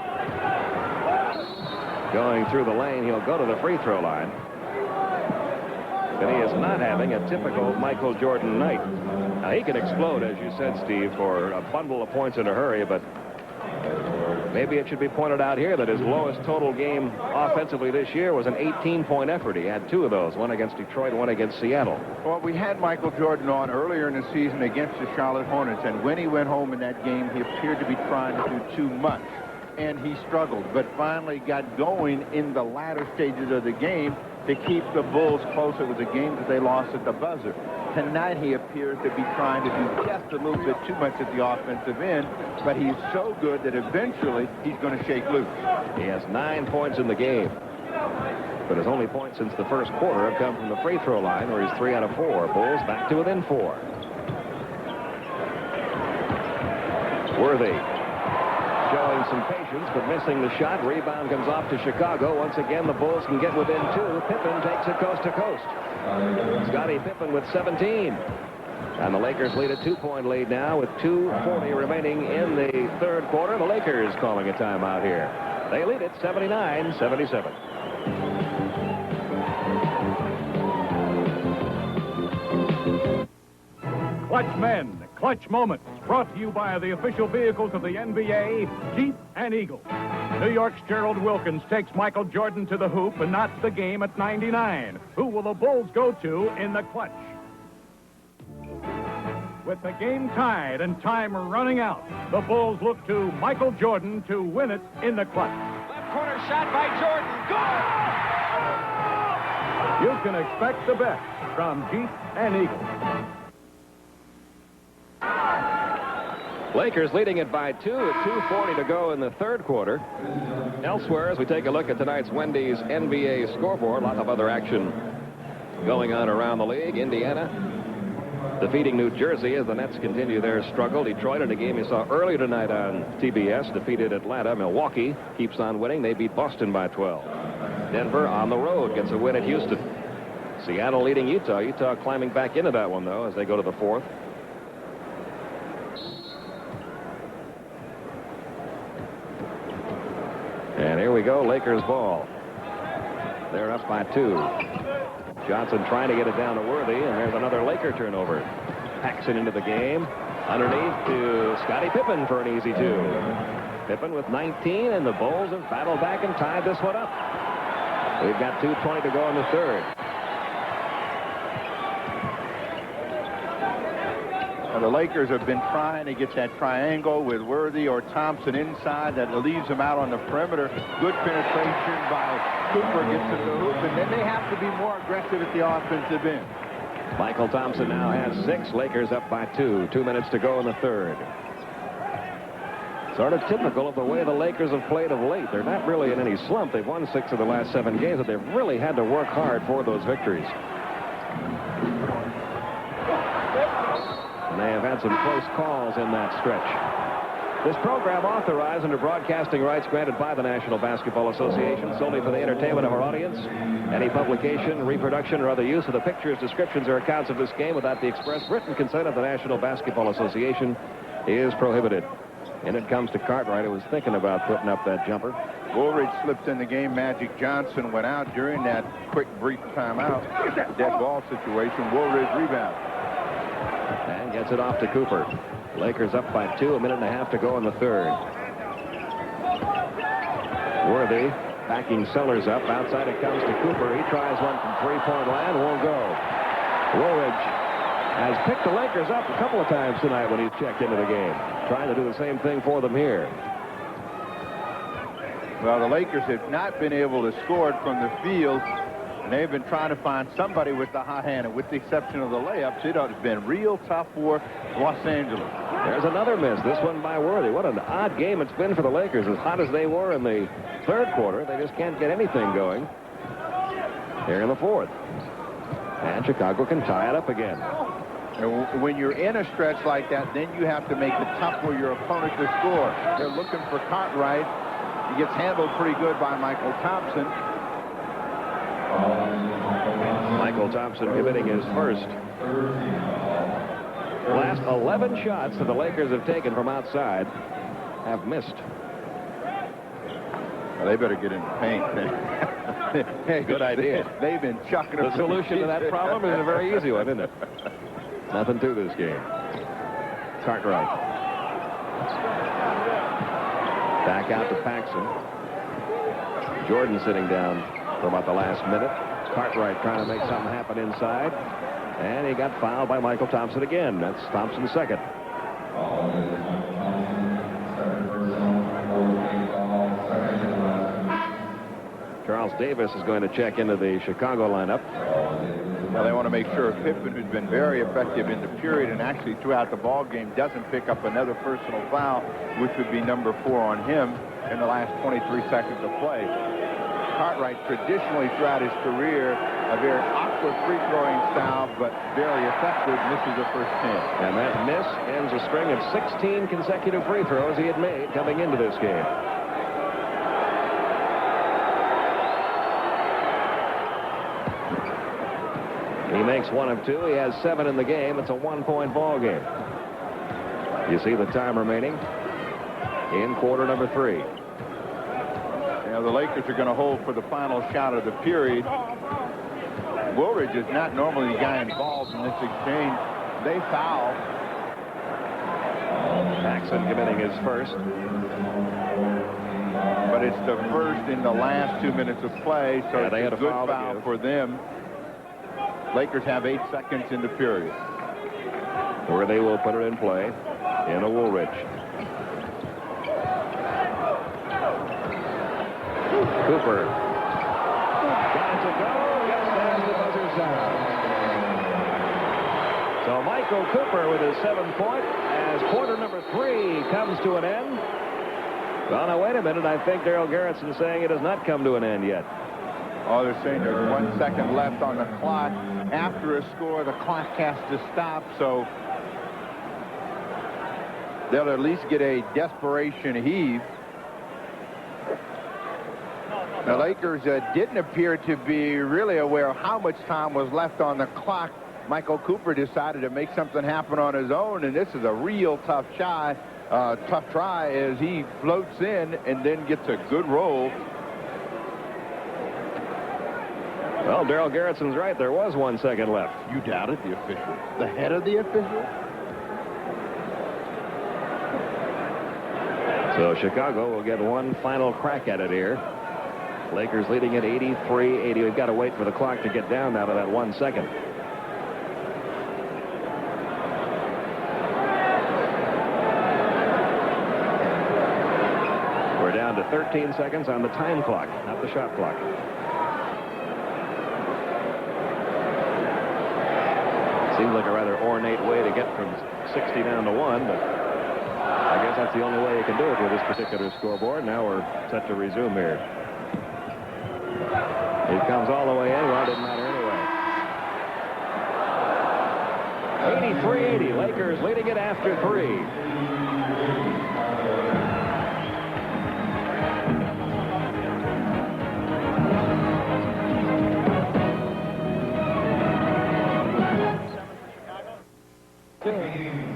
Going through the lane, he'll go to the free throw line. But he is not having a typical Michael Jordan night. Now, he can explode, as you said, Steve, for a bundle of points in a hurry, but maybe it should be pointed out here that his lowest total game offensively this year was an 18-point effort. He had 2 of those, one against Detroit, one against Seattle. Well, we had Michael Jordan on earlier in the season against the Charlotte Hornets, and when he went home in that game, he appeared to be trying to do too much, and he struggled, but finally got going in the latter stages of the game to keep the Bulls close. It was a game that they lost at the buzzer. Tonight he appears to be trying to do just a little bit too much at the offensive end, but he's so good that eventually he's going to shake loose. He has 9 points in the game, but his only points since the first quarter have come from the free throw line, where he's 3 out of 4. Bulls back to within 4. Worthy showing some patience, but missing the shot. Rebound comes off to Chicago. Once again, the Bulls can get within 2. Pippen takes it coast to coast. Scottie Pippen with 17. And the Lakers lead a 2-point lead now with 2:40 remaining in the third quarter. The Lakers calling a timeout here. They lead it 79-77. Clutch Men, Clutch Moments, brought to you by the official vehicles of the NBA, Jeep and Eagle. New York's Gerald Wilkins takes Michael Jordan to the hoop and knots the game at 99. Who will the Bulls go to in the clutch? With the game tied and time running out, the Bulls look to Michael Jordan to win it in the clutch. Left corner shot by Jordan. Goal! You can expect the best from Jeep and Eagle. Lakers leading it by 2 with 2:40 to go in the third quarter. Elsewhere, as we take a look at tonight's Wendy's NBA scoreboard, a lot of other action going on around the league. Indiana defeating New Jersey as the Nets continue their struggle. Detroit, in a game you saw earlier tonight on TBS, defeated Atlanta. Milwaukee keeps on winning. They beat Boston by 12. Denver on the road gets a win at Houston. Seattle leading Utah. Utah climbing back into that one, though, as they go to the fourth. And here we go, Lakers ball. They're up by 2. Johnson trying to get it down to Worthy, and there's another Laker turnover. Packs it into the game. Underneath to Scottie Pippen for an easy 2. Pippen with 19, and the Bulls have battled back and tied this one up. We've got 2:20 to go in the third. Now, the Lakers have been trying to get that triangle with Worthy or Thompson inside that leaves them out on the perimeter. Good penetration by Cooper, gets to the hoop, and then they have to be more aggressive at the offensive end. Michael Thompson now has 6. Lakers up by 2. 2 minutes to go in the third. Sort of typical of the way the Lakers have played of late. They're not really in any slump. They've won 6 of the last 7 games, but they've really had to work hard for those victories. And they have had some close calls in that stretch. This program authorized under broadcasting rights granted by the National Basketball Association solely for the entertainment of our audience. Any publication, reproduction, or other use of the pictures, descriptions, or accounts of this game without the express written consent of the National Basketball Association is prohibited. And it comes to Cartwright, who was thinking about putting up that jumper. Woolridge slipped in the game. Magic Johnson went out during that quick, brief timeout. Dead ball situation. Woolridge rebound. And gets it off to Cooper. Lakers up by 2, a minute and a half to go in the third. Worthy backing Sellers up. Outside it comes to Cooper. He tries one from three-point land. Won't go. Woolridge has picked the Lakers up a couple of times tonight when he's checked into the game. Trying to do the same thing for them here. Well, the Lakers have not been able to score it from the field. And they've been trying to find somebody with the hot hand, and with the exception of the layups, it has been real tough for Los Angeles. There's another miss, this one by Worthy. What an odd game it's been for the Lakers. As hot as they were in the third quarter, they just can't get anything going here in the fourth. And Chicago can tie it up again. And when you're in a stretch like that, then you have to make it tough for your opponent to score. They're looking for Cartwright. He gets handled pretty good by Michael Thompson. Michael Thompson committing his first. Last 11 shots that the Lakers have taken from outside have missed. Well, they better get in the paint. Good idea. They've been chucking The solution to that problem is a very easy one, isn't it? Nothing to this game. Cartwright. Back out to Paxson. Jordan sitting down for about the last minute. Cartwright trying to make something happen inside. And he got fouled by Michael Thompson again. That's Thompson's second. Charles Davis is going to check into the Chicago lineup. Well, they want to make sure Pippen, who's been very effective in the period and actually throughout the ball game, doesn't pick up another personal foul, which would be number 4 on him in the last 23 seconds of play. Cartwright traditionally throughout his career, a very awkward free-throwing style, but very effective, misses the first 10. And that miss ends a string of 16 consecutive free throws he had made coming into this game. He makes 1 of 2. He has 7 in the game. It's a 1-point ball game. You see the time remaining in quarter number 3. Now the Lakers are going to hold for the final shot of the period. Woolridge is not normally the guy involved in this exchange. They foul. Paxson committing his first. But it's the first in the last 2 minutes of play, so Yeah, they it's had a a good foul to foul give. for them. Lakers have 8 seconds in the period. Where they will put it in play in a Woolridge. Cooper. Got it to go. Yes, there's the buzzer sound. So Michael Cooper with his 7-point as quarter number 3 comes to an end. Well, now, wait a minute. I think Darrell Gerritsen saying it has not come to an end yet. Oh, they're saying there's 1 second left on the clock. After a score, the clock has to stop, so they'll at least get a desperation heave. The Lakers didn't appear to be really aware of how much time was left on the clock. Michael Cooper decided to make something happen on his own, and this is a real tough try as he floats in and then gets a good roll. Well, Darrell Gerritsen's right. There was 1 second left. You doubted the official? The head of the official? So Chicago will get one final crack at it here. Lakers leading at 83-80. We've got to wait for the clock to get down now to that 1 second. We're down to 13 seconds on the time clock, not the shot clock. Seems like a rather ornate way to get from 60 down to 1, but I guess that's the only way you can do it with this particular scoreboard. Now we're set to resume here. It comes all the way in. Well, it didn't matter anyway. 83-80. Lakers leading it after 3.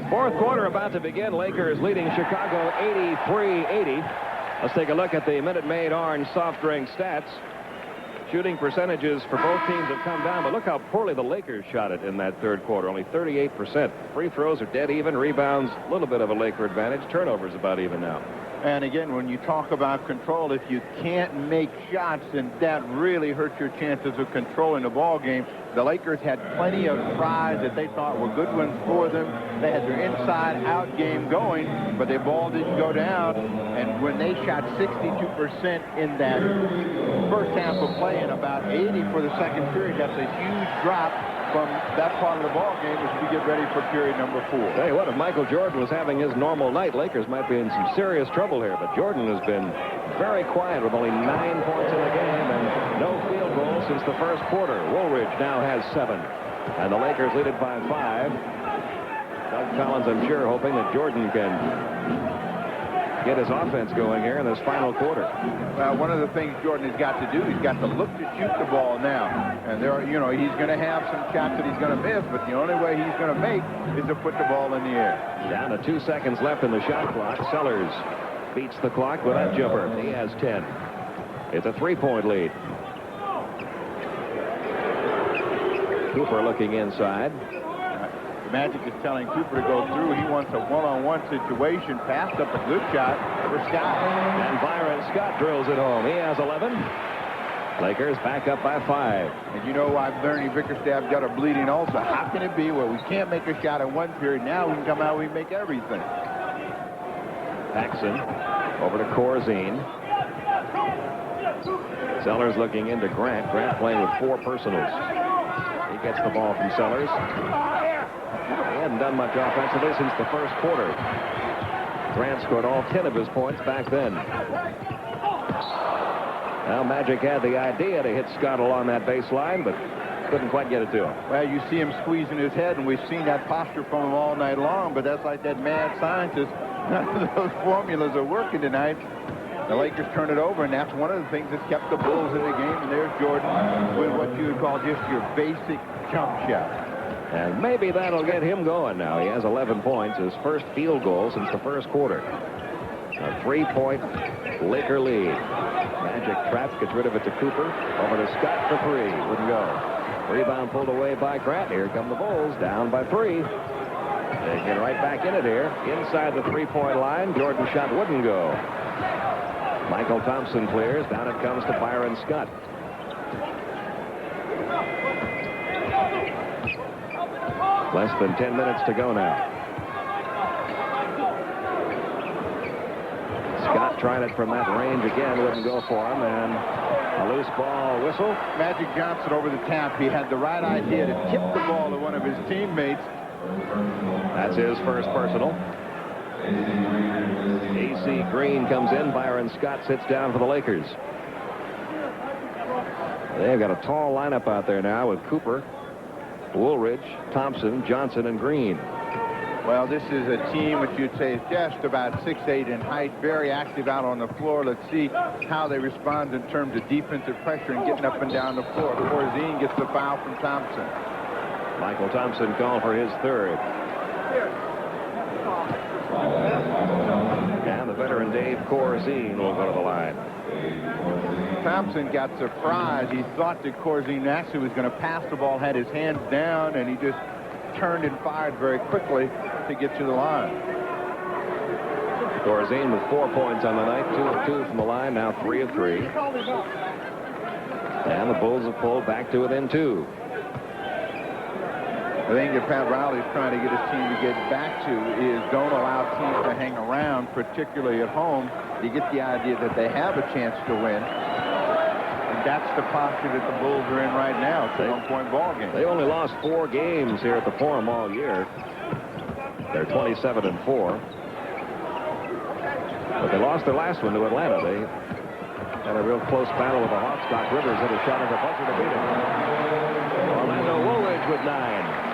Fourth quarter about to begin. Lakers leading Chicago 83-80. Let's take a look at the Minute Maid Orange soft drink stats. Shooting percentages for both teams have come down, but look how poorly the Lakers shot it in that third quarter. Only 38%. Free throws are dead even. Rebounds, a little bit of a Laker advantage. Turnovers about even now. And again, when you talk about control, if you can't make shots, then that really hurts your chances of controlling the ball game. The Lakers had plenty of tries that they thought were good ones for them. They had their inside-out game going, but their ball didn't go down. And when they shot 62% in that first half of play and about 80 for the second period, that's a huge drop from that part of the ball game as we get ready for period number 4. Tell you what, if Michael Jordan was having his normal night, Lakers might be in some serious trouble here. But Jordan has been very quiet with only 9 points in the game and no field goals since the first quarter. Woolridge now has 7. And the Lakers lead it by 5. Doug Collins, I'm sure, hoping that Jordan can get his offense going here in this final quarter. Well, one of the things Jordan has got to do, he's got to look to shoot the ball now. And there are, you know, he's going to have some shots that he's going to miss, but the only way he's going to make is to put the ball in the air. Down to 2 seconds left in the shot clock. Sellers beats the clock with that jumper. He has 10. It's a 3-point lead. Cooper looking inside. Magic is telling Cooper to go through. He wants a one-on-one situation. Passed up a good shot for Scott. And Byron Scott drills it home. He has 11. Lakers back up by 5. And you know why Bernie Bickerstaff got a bleeding ulcer? How can it be where we can't make a shot in one period? Now we can come out, we make everything. Paxson over to Corzine. Sellers looking into Grant. Grant playing with 4 personals. He gets the ball from Sellers. He hadn't done much offensively since the first quarter. Grant scored all 10 of his points back then. Now Magic had the idea to hit Scott along that baseline, but couldn't quite get it to him. Well, you see him squeezing his head, and we've seen that posture from him all night long, but that's like that mad scientist. None of those formulas are working tonight. The Lakers turn it over, and that's one of the things that's kept the Bulls in the game. And there's Jordan with what you would call just your basic jump shot. And maybe that'll get him going now. He has 11 points, his first field goal since the first quarter. A 3-point Laker lead. Magic traps, gets rid of it to Cooper. Over to Scott for 3. Wouldn't go. Rebound pulled away by Grant. Here come the Bulls, down by 3. They get right back in it here. Inside the 3-point line, Jordan's shot wouldn't go. Michael Thompson clears. Down it comes to Byron Scott. Less than 10 minutes to go now. Scott tried it from that range again. Wouldn't go for him. And a loose ball whistle. Magic Johnson over the tap. He had the right idea to tip the ball to one of his teammates. That's his first personal. A.C. Green comes in. Byron Scott sits down for the Lakers. They've got a tall lineup out there now with Cooper, Woolridge, Thompson, Johnson, and Green. Well, this is a team which you'd say is just about 6'8" in height, very active out on the floor. Let's see how they respond in terms of defensive pressure and getting up and down the floor. Corzine gets the foul from Thompson. Michael Thompson called for his 3rd. And the veteran Dave Corzine will go to the line. Thompson got surprised. He thought that Corzine actually was going to pass the ball, had his hands down, and he just turned and fired very quickly to get to the line. Corzine with 4 points on the night, 2 of 2 from the line, now 3 of 3. And the Bulls have pulled back to within 2. The thing that Pat Riley's trying to get his team to get back to is don't allow teams to hang around, particularly at home. You get the idea that they have a chance to win. And that's the posture that the Bulls are in right now. It's a 1-point ball game. They only lost 4 games here at the Forum all year. They're 27-4. But they lost their last one to Atlanta. They had a real close battle with the Hawks. Doc Rivers hit a shot at the buzzer to beat it. Orlando Woolridge with 9.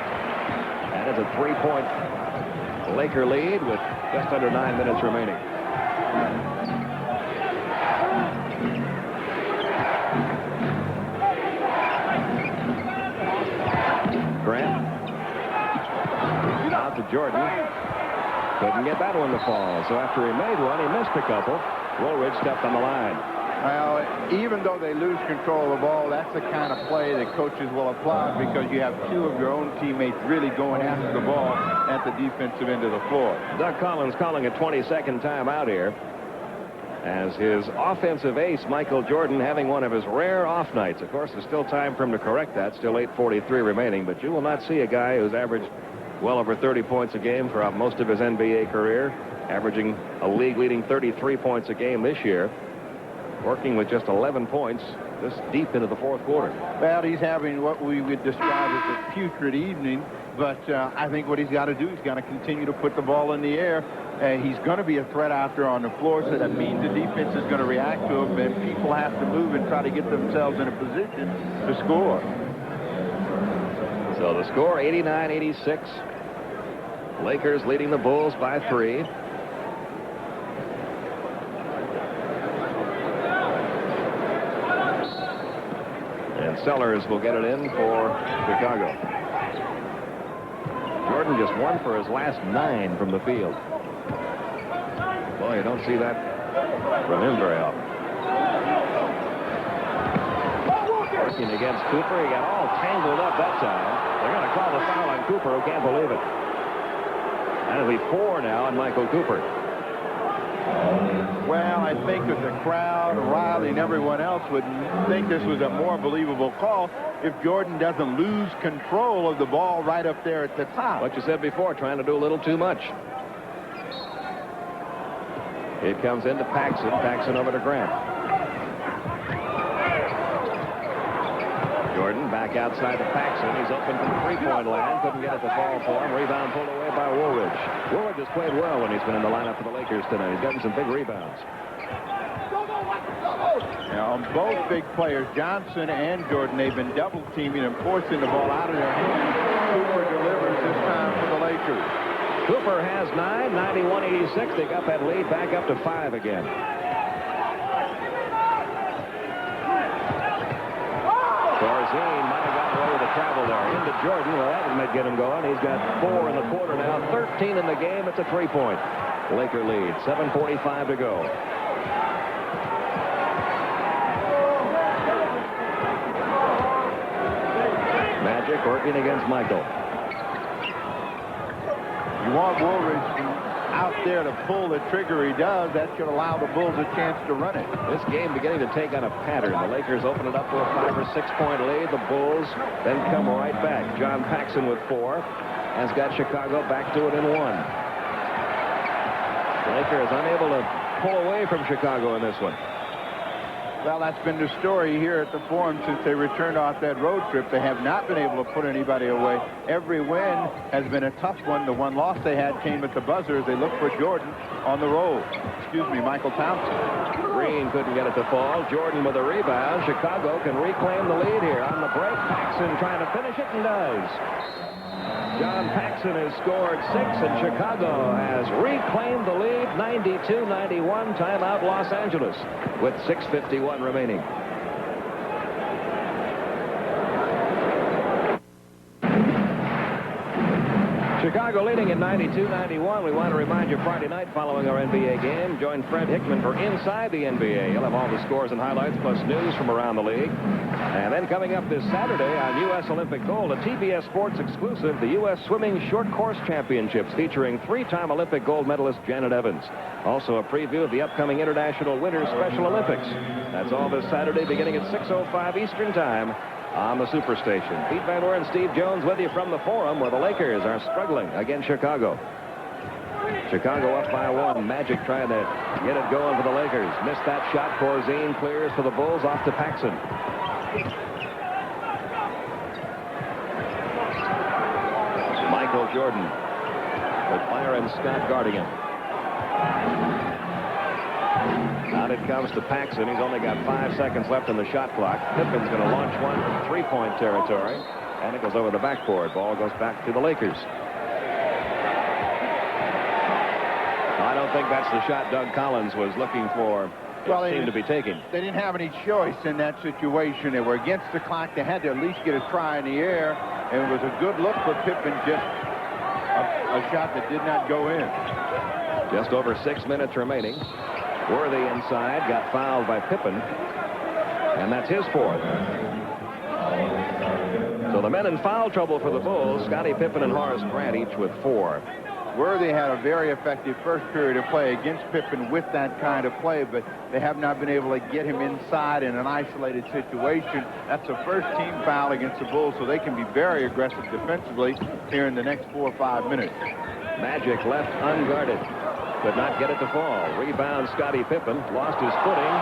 And it's a 3-point Laker lead with just under 9 minutes remaining. Grant. Out to Jordan. Couldn't get that one to fall. So after he made one, he missed a couple. Woolridge stepped on the line. Well, even though they lose control of the ball, that's the kind of play that coaches will applaud because you have 2 of your own teammates really going after the ball at the defensive end of the floor. Doug Collins calling a 20-second timeout here. as his offensive ace, Michael Jordan, having one of his rare off nights. Of course, there's still time for him to correct that. Still 8:43 remaining, but you will not see a guy who's averaged well over 30 points a game throughout most of his NBA career, averaging a league-leading 33 points a game this year, working with just 11 points this deep into the fourth quarter. Well, he's having what we would describe as a putrid evening, but I think what he's got to do, he's got to continue to put the ball in the air. He's going to be a threat out there on the floor, so that means the defense is going to react to him, and people have to move and try to get themselves in a position to score. So the score, 89-86. Lakers leading the Bulls by 3. And Sellers will get it in for Chicago. Jordan just 1 for his last 9 from the field. Boy, you don't see that from him very often. Working against Cooper. He got all tangled up that time. They're going to call the foul on Cooper, who can't believe it. That'll be 4 now on Michael Cooper. Well, I think that the crowd, Riley, and everyone else would think this was a more believable call if Jordan doesn't lose control of the ball right up there at the top. What you said before, trying to do a little too much. It comes into Paxson. Paxson over to Grant. Jordan back outside to Paxson. He's open from the three-point line. Couldn't get it to fall for him. Rebound pulled away by Woolridge. Woolridge has played well when he's been in the lineup for the Lakers tonight. He's gotten some big rebounds. Now, both big players, Johnson and Jordan, they've been double teaming and forcing the ball out of their hands. Cooper delivers this time for the Lakers. Cooper has 9, 91-86. They got that lead back up to 5 again. Corzine might have gotten away with the travel there. Into Jordan. Well, that might get him going. He's got 4 in the quarter now. 13 in the game. It's a 3-point. Laker lead. 7:45 to go. Magic working against Michael. You want Woolridge out there to pull the trigger. He does. That should allow the Bulls a chance to run it. This game beginning to take on a pattern. The Lakers open it up to a 5 or 6 point lead. The Bulls then come right back. John Paxson with 4 has got Chicago back to it in 1. The Lakers unable to pull away from Chicago in this one. Well, that's been the story here at the Forum since they returned off that road trip. They have not been able to put anybody away. Every win has been a tough one. The one loss they had came at the buzzer as they looked for Jordan on the road. Michael Thompson. Green couldn't get it to fall. Jordan with a rebound. Chicago can reclaim the lead here. On the break, Paxson trying to finish it and does. John Paxson has scored 6, and Chicago has reclaimed the lead, 92-91. Timeout Los Angeles with 6:51 remaining. Chicago leading at 92-91. We want to remind you Friday night following our NBA game, join Fred Hickman for Inside the NBA. He'll have all the scores and highlights plus news from around the league. And then coming up this Saturday on U.S. Olympic Gold, a TBS Sports exclusive, the U.S. Swimming Short Course Championships featuring 3-time Olympic gold medalist Janet Evans. Also a preview of the upcoming International Winter Special Olympics. That's all this Saturday beginning at 6:05 Eastern Time on the Superstation. Pete Van Weer and Steve Jones with you from the Forum, where the Lakers are struggling against Chicago. Chicago up by 1. Magic trying to get it going for the Lakers. Missed that shot. Corzine clears for the Bulls off to Paxson. Michael Jordan with Byron Scott guarding him. Out it comes to Paxson. He's only got 5 seconds left on the shot clock. Pippen's going to launch one from 3-point territory, and it goes over the backboard. Ball goes back to the Lakers. I don't think that's the shot Doug Collins was looking for. Well, they seemed to be taking. They didn't have any choice in that situation. They were against the clock. They had to at least get a try in the air, and it was a good look for Pippen. Just a shot that did not go in. Just over 6 minutes remaining. Worthy inside, got fouled by Pippen, and that's his 4th. So the men in foul trouble for the Bulls, Scottie Pippen and Horace Grant, each with 4. Worthy had a very effective first period of play against Pippen with that kind of play, but they have not been able to get him inside in an isolated situation. That's the first team foul against the Bulls, so they can be very aggressive defensively here in the next 4 or 5 minutes. Magic left unguarded. Could not get it to fall. Rebound, Scottie Pippen. Lost his footing.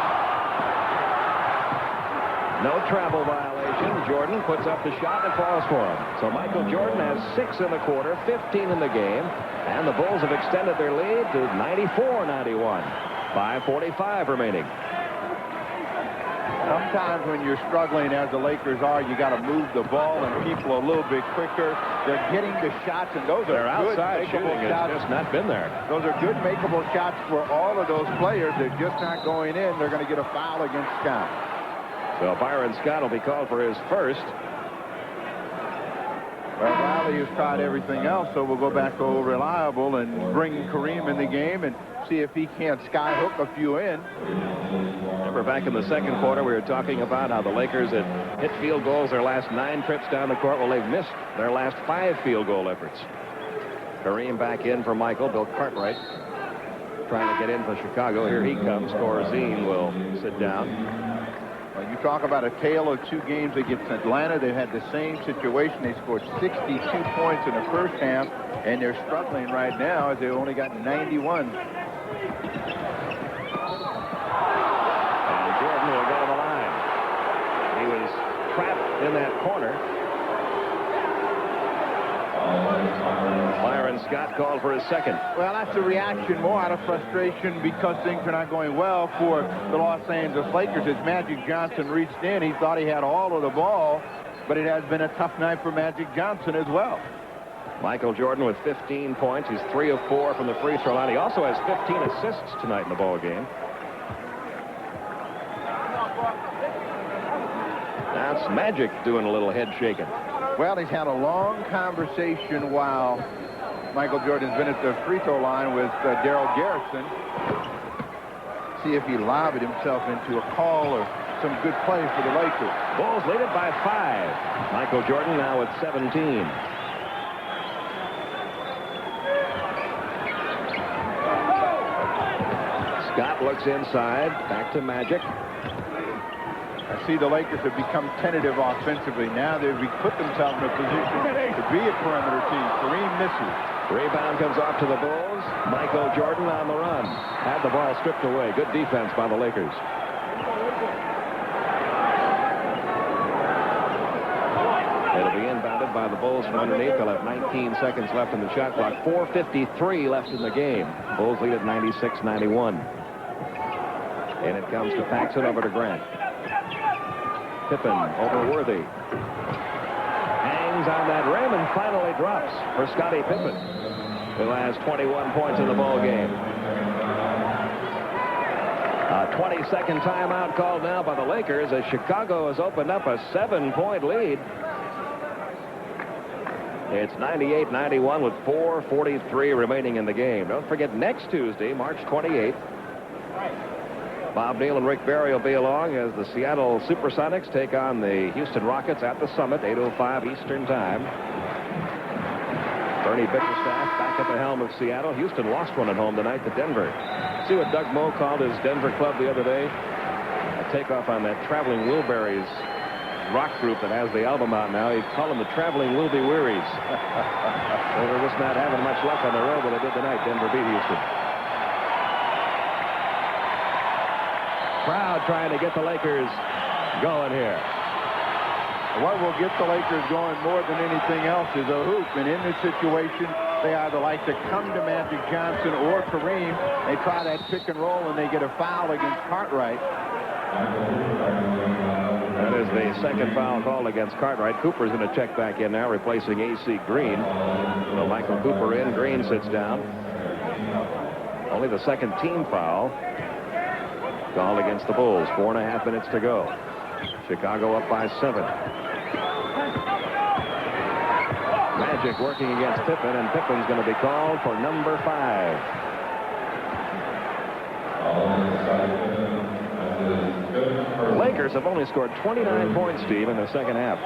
No travel violation. Jordan puts up the shot and falls for him. So Michael Jordan has 6 in the quarter, 15 in the game. And the Bulls have extended their lead to 94-91. 5:45 remaining. Sometimes when you're struggling, as the Lakers are, you got to move the ball and people a little bit quicker. They're getting the shots, and those are good outside shooting. makeable shots. It's just not been there. Those are good makeable shots for all of those players. They're just not going in. They're going to get a foul against Scott. So Byron Scott will be called for his first. Well, Riley has tried everything else, so we'll go back to reliable and bring Kareem in the game and see if he can't skyhook a few in. Remember back in the second quarter, we were talking about how the Lakers had hit field goals their last 9 trips down the court. Well, they've missed their last 5 field goal efforts. Kareem back in for Michael. Bill Cartwright trying to get in for Chicago. Here he comes. Corzine will sit down. Well, you talk about a tale of 2 games against Atlanta. They've had the same situation. They scored 62 points in the first half, and they're struggling right now as they've only got 91. And Jordan will go to the line. He was trapped in that corner. Byron Scott called for his second. Well, that's a reaction more out of frustration because things are not going well for the Los Angeles Lakers. As Magic Johnson reached in, he thought he had all of the ball, but it has been a tough night for Magic Johnson as well. Michael Jordan with 15 points. He's 3 of 4 from the free throw line. He also has 15 assists tonight in the ball game. That's Magic doing a little head shaking. Well, he's had a long conversation while Michael Jordan's been at the free throw line with Darryl Garrison. See if he lobbed himself into a call or some good play for the Lakers. Bulls lead it by 5. Michael Jordan now with 17. Scott looks inside. Back to Magic. I see the Lakers have become tentative offensively. Now they've put themselves in a position to be a perimeter team. Kareem misses. Rebound comes off to the Bulls. Michael Jordan on the run. Had the ball stripped away. Good defense by the Lakers. It'll be inbounded by the Bulls from underneath. They'll have 19 seconds left in the shot clock. 4:53 left in the game. Bulls lead at 96-91. And it comes to Paxson over to Grant. Pippen over Worthy. Hangs on that rim and finally drops for Scottie Pippen, who has 21 points in the ball game. A 20-second timeout called now by the Lakers as Chicago has opened up a 7-point lead. It's 98-91 with 4:43 remaining in the game. Don't forget, next Tuesday, March 28th, Bob Neal and Rick Barry will be along as the Seattle Supersonics take on the Houston Rockets at the Summit, 8:05 Eastern Time. Bernie Bickerstaff back at the helm of Seattle. Houston lost one at home tonight to Denver. See what Doug Moe called his Denver club the other day? A takeoff on that Traveling Wilburys rock group that has the album out now. He called them the Traveling Wilby Wearies. They were just not having much luck on the road, but they did tonight. Denver beat Houston. Crowd trying to get the Lakers going here. What will get the Lakers going more than anything else is a hoop. And in this situation, they either like to come to Magic Johnson or Kareem. They try that pick and roll, and they get a foul against Cartwright. That is the second foul called against Cartwright. Cooper's going to check back in now, replacing A.C. Green. So Michael Cooper in. Green sits down. Only the second team foul called against the Bulls. 4.5 minutes to go. Chicago up by 7. Magic working against Pippen, and Pippen's going to be called for number 5. The Lakers have only scored 29 points, Steve, in the second half.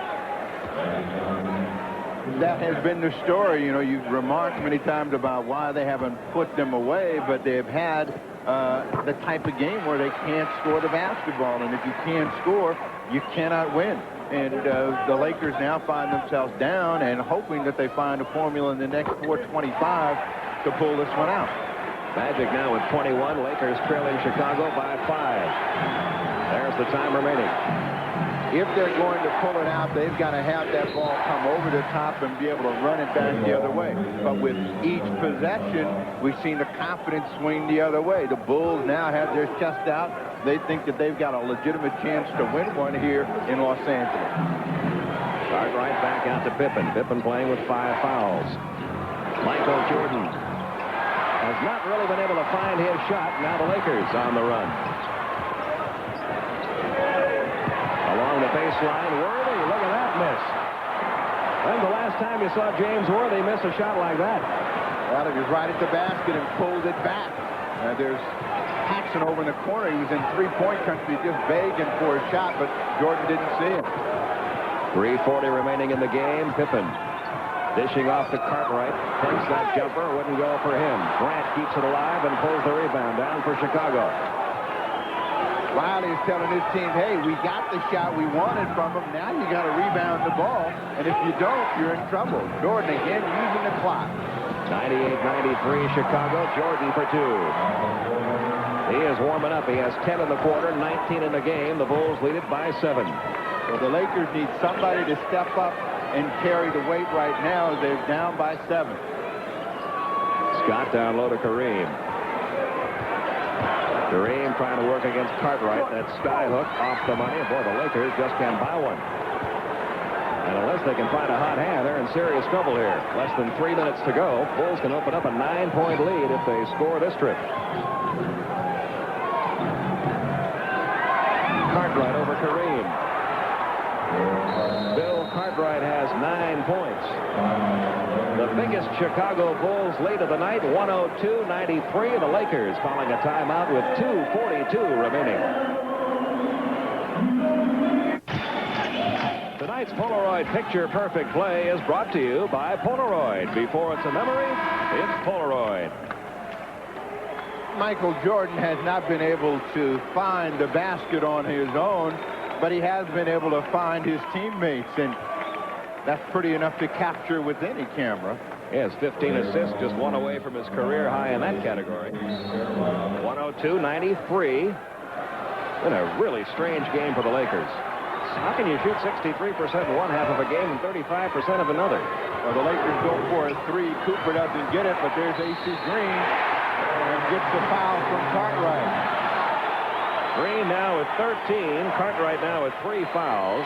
that has been the story. You know, you've remarked many times about why they haven't put them away, but they've had the type of game where they can't score the basketball. And if you can't score, you cannot win. And the Lakers now find themselves down and hoping that they find a formula in the next 4:25 to pull this one out. Magic now with 21. Lakers trailing Chicago by 5. There's the time remaining. If they're going to pull it out, they've got to have that ball come over the top and be able to run it back the other way. But with each possession, we've seen the confidence swing the other way. The Bulls now have their chest out. They think that they've got a legitimate chance to win one here in Los Angeles. Cartwright back out to Pippen. Pippen playing with 5 fouls. Michael Jordan has not really been able to find his shot. Now the Lakers on the run. Along the baseline, Worthy, look at that miss. When's the last time you saw James Worthy miss a shot like that? Well, he was right at the basket and pulled it back. There's Paxson over in the corner. He was in three-point country just begging for a shot, but Jordan didn't see him. 3:40 remaining in the game. Pippen dishing off to Cartwright. Takes that jumper, wouldn't go for him. Grant keeps it alive and pulls the rebound down for Chicago. Riley is telling his team, hey, we got the shot we wanted from him. Now you got to rebound the ball, and if you don't, you're in trouble. Jordan again using the clock. 98-93 Chicago. Jordan for 2. He is warming up. He has 10 in the quarter, 19 in the game. The Bulls lead it by 7. So the Lakers need somebody to step up and carry the weight right now as they're down by 7. Scott down low to Kareem. Kareem trying to work against Cartwright. That sky hook off the money. Boy, the Lakers just can't buy one. And unless they can find a hot hand, they're in serious trouble here. Less than 3 minutes to go. Bulls can open up a 9-point lead if they score this trip. Cartwright over Kareem. Bill Cartwright has 9 points. The biggest Chicago Bulls lead of the night, 102-93. The Lakers calling a timeout with 2:42 remaining. Tonight's Polaroid Picture Perfect Play is brought to you by Polaroid. Before it's a memory, it's Polaroid. Michael Jordan has not been able to find the basket on his own, but he has been able to find his teammates, and that's pretty enough to capture with any camera. He has 15 assists, just 1 away from his career high in that category. 102-93. Been a really strange game for the Lakers. How can you shoot 63% in one half of a game and 35% of another? Well, the Lakers go for a 3. Cooper doesn't get it, but there's AC Green and gets the foul from Cartwright. Green now with 13. Cartwright now with 3 fouls.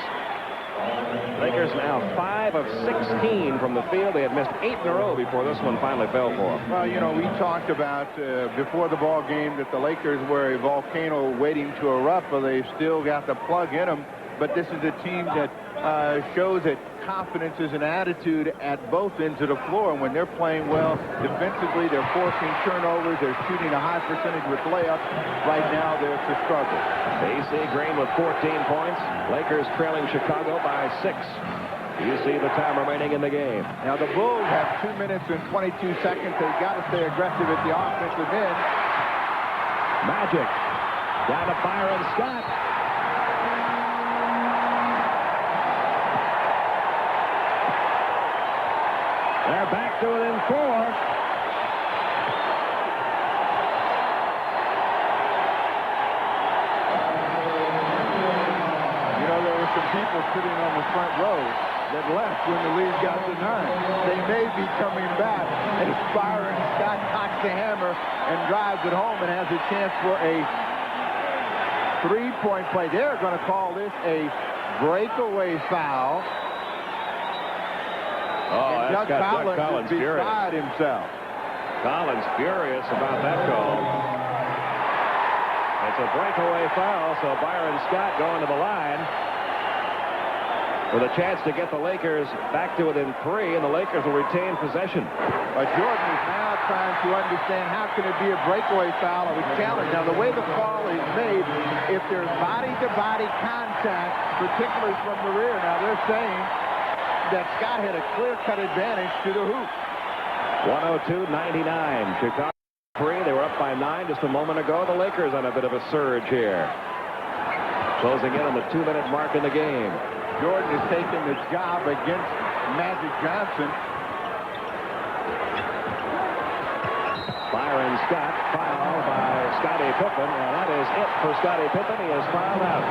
Lakers now 5 of 16 from the field. They had missed 8 in a row before this one finally fell for them. Well, you know, we talked about before the ball game that the Lakers were a volcano waiting to erupt, but they've still got the plug in them. But this is a team that shows that confidence is an attitude at both ends of the floor. And when they're playing well defensively, they're forcing turnovers, they're shooting a high percentage with layups. Right now, it's a struggle. AC Green with 14 points. Lakers trailing Chicago by 6. You see the time remaining in the game. Now, the Bulls have 2 minutes and 22 seconds. They've got to stay aggressive at the offensive end. Magic down to Byron Scott. They're back to within 4. You know, there were some people sitting on the front row that left when the lead got to 9. They may be coming back as Byron Scott cocks the hammer and drives it home and has a chance for a 3-point play. They're going to call this a breakaway foul. Oh, and that's got Doug Collins furious. Beside himself. Collins furious about that call. It's a breakaway foul, so Byron Scott going to the line with a chance to get the Lakers back to within 3, and the Lakers will retain possession. Jordan is now trying to understand how can it be a breakaway foul of a challenge. Now, the way the call is made, if there's body-to-body contact, particularly from the rear, now they're saying that Scott had a clear-cut advantage to the hoop. 102-99. Chicago 3. They were up by 9 just a moment ago. The Lakers on a bit of a surge here. Closing in on the 2-minute mark in the game. Jordan has taken the job against Magic Johnson. Byron Scott fouled by Scottie Pippen, and that is it for Scottie Pippen. He is fouled out.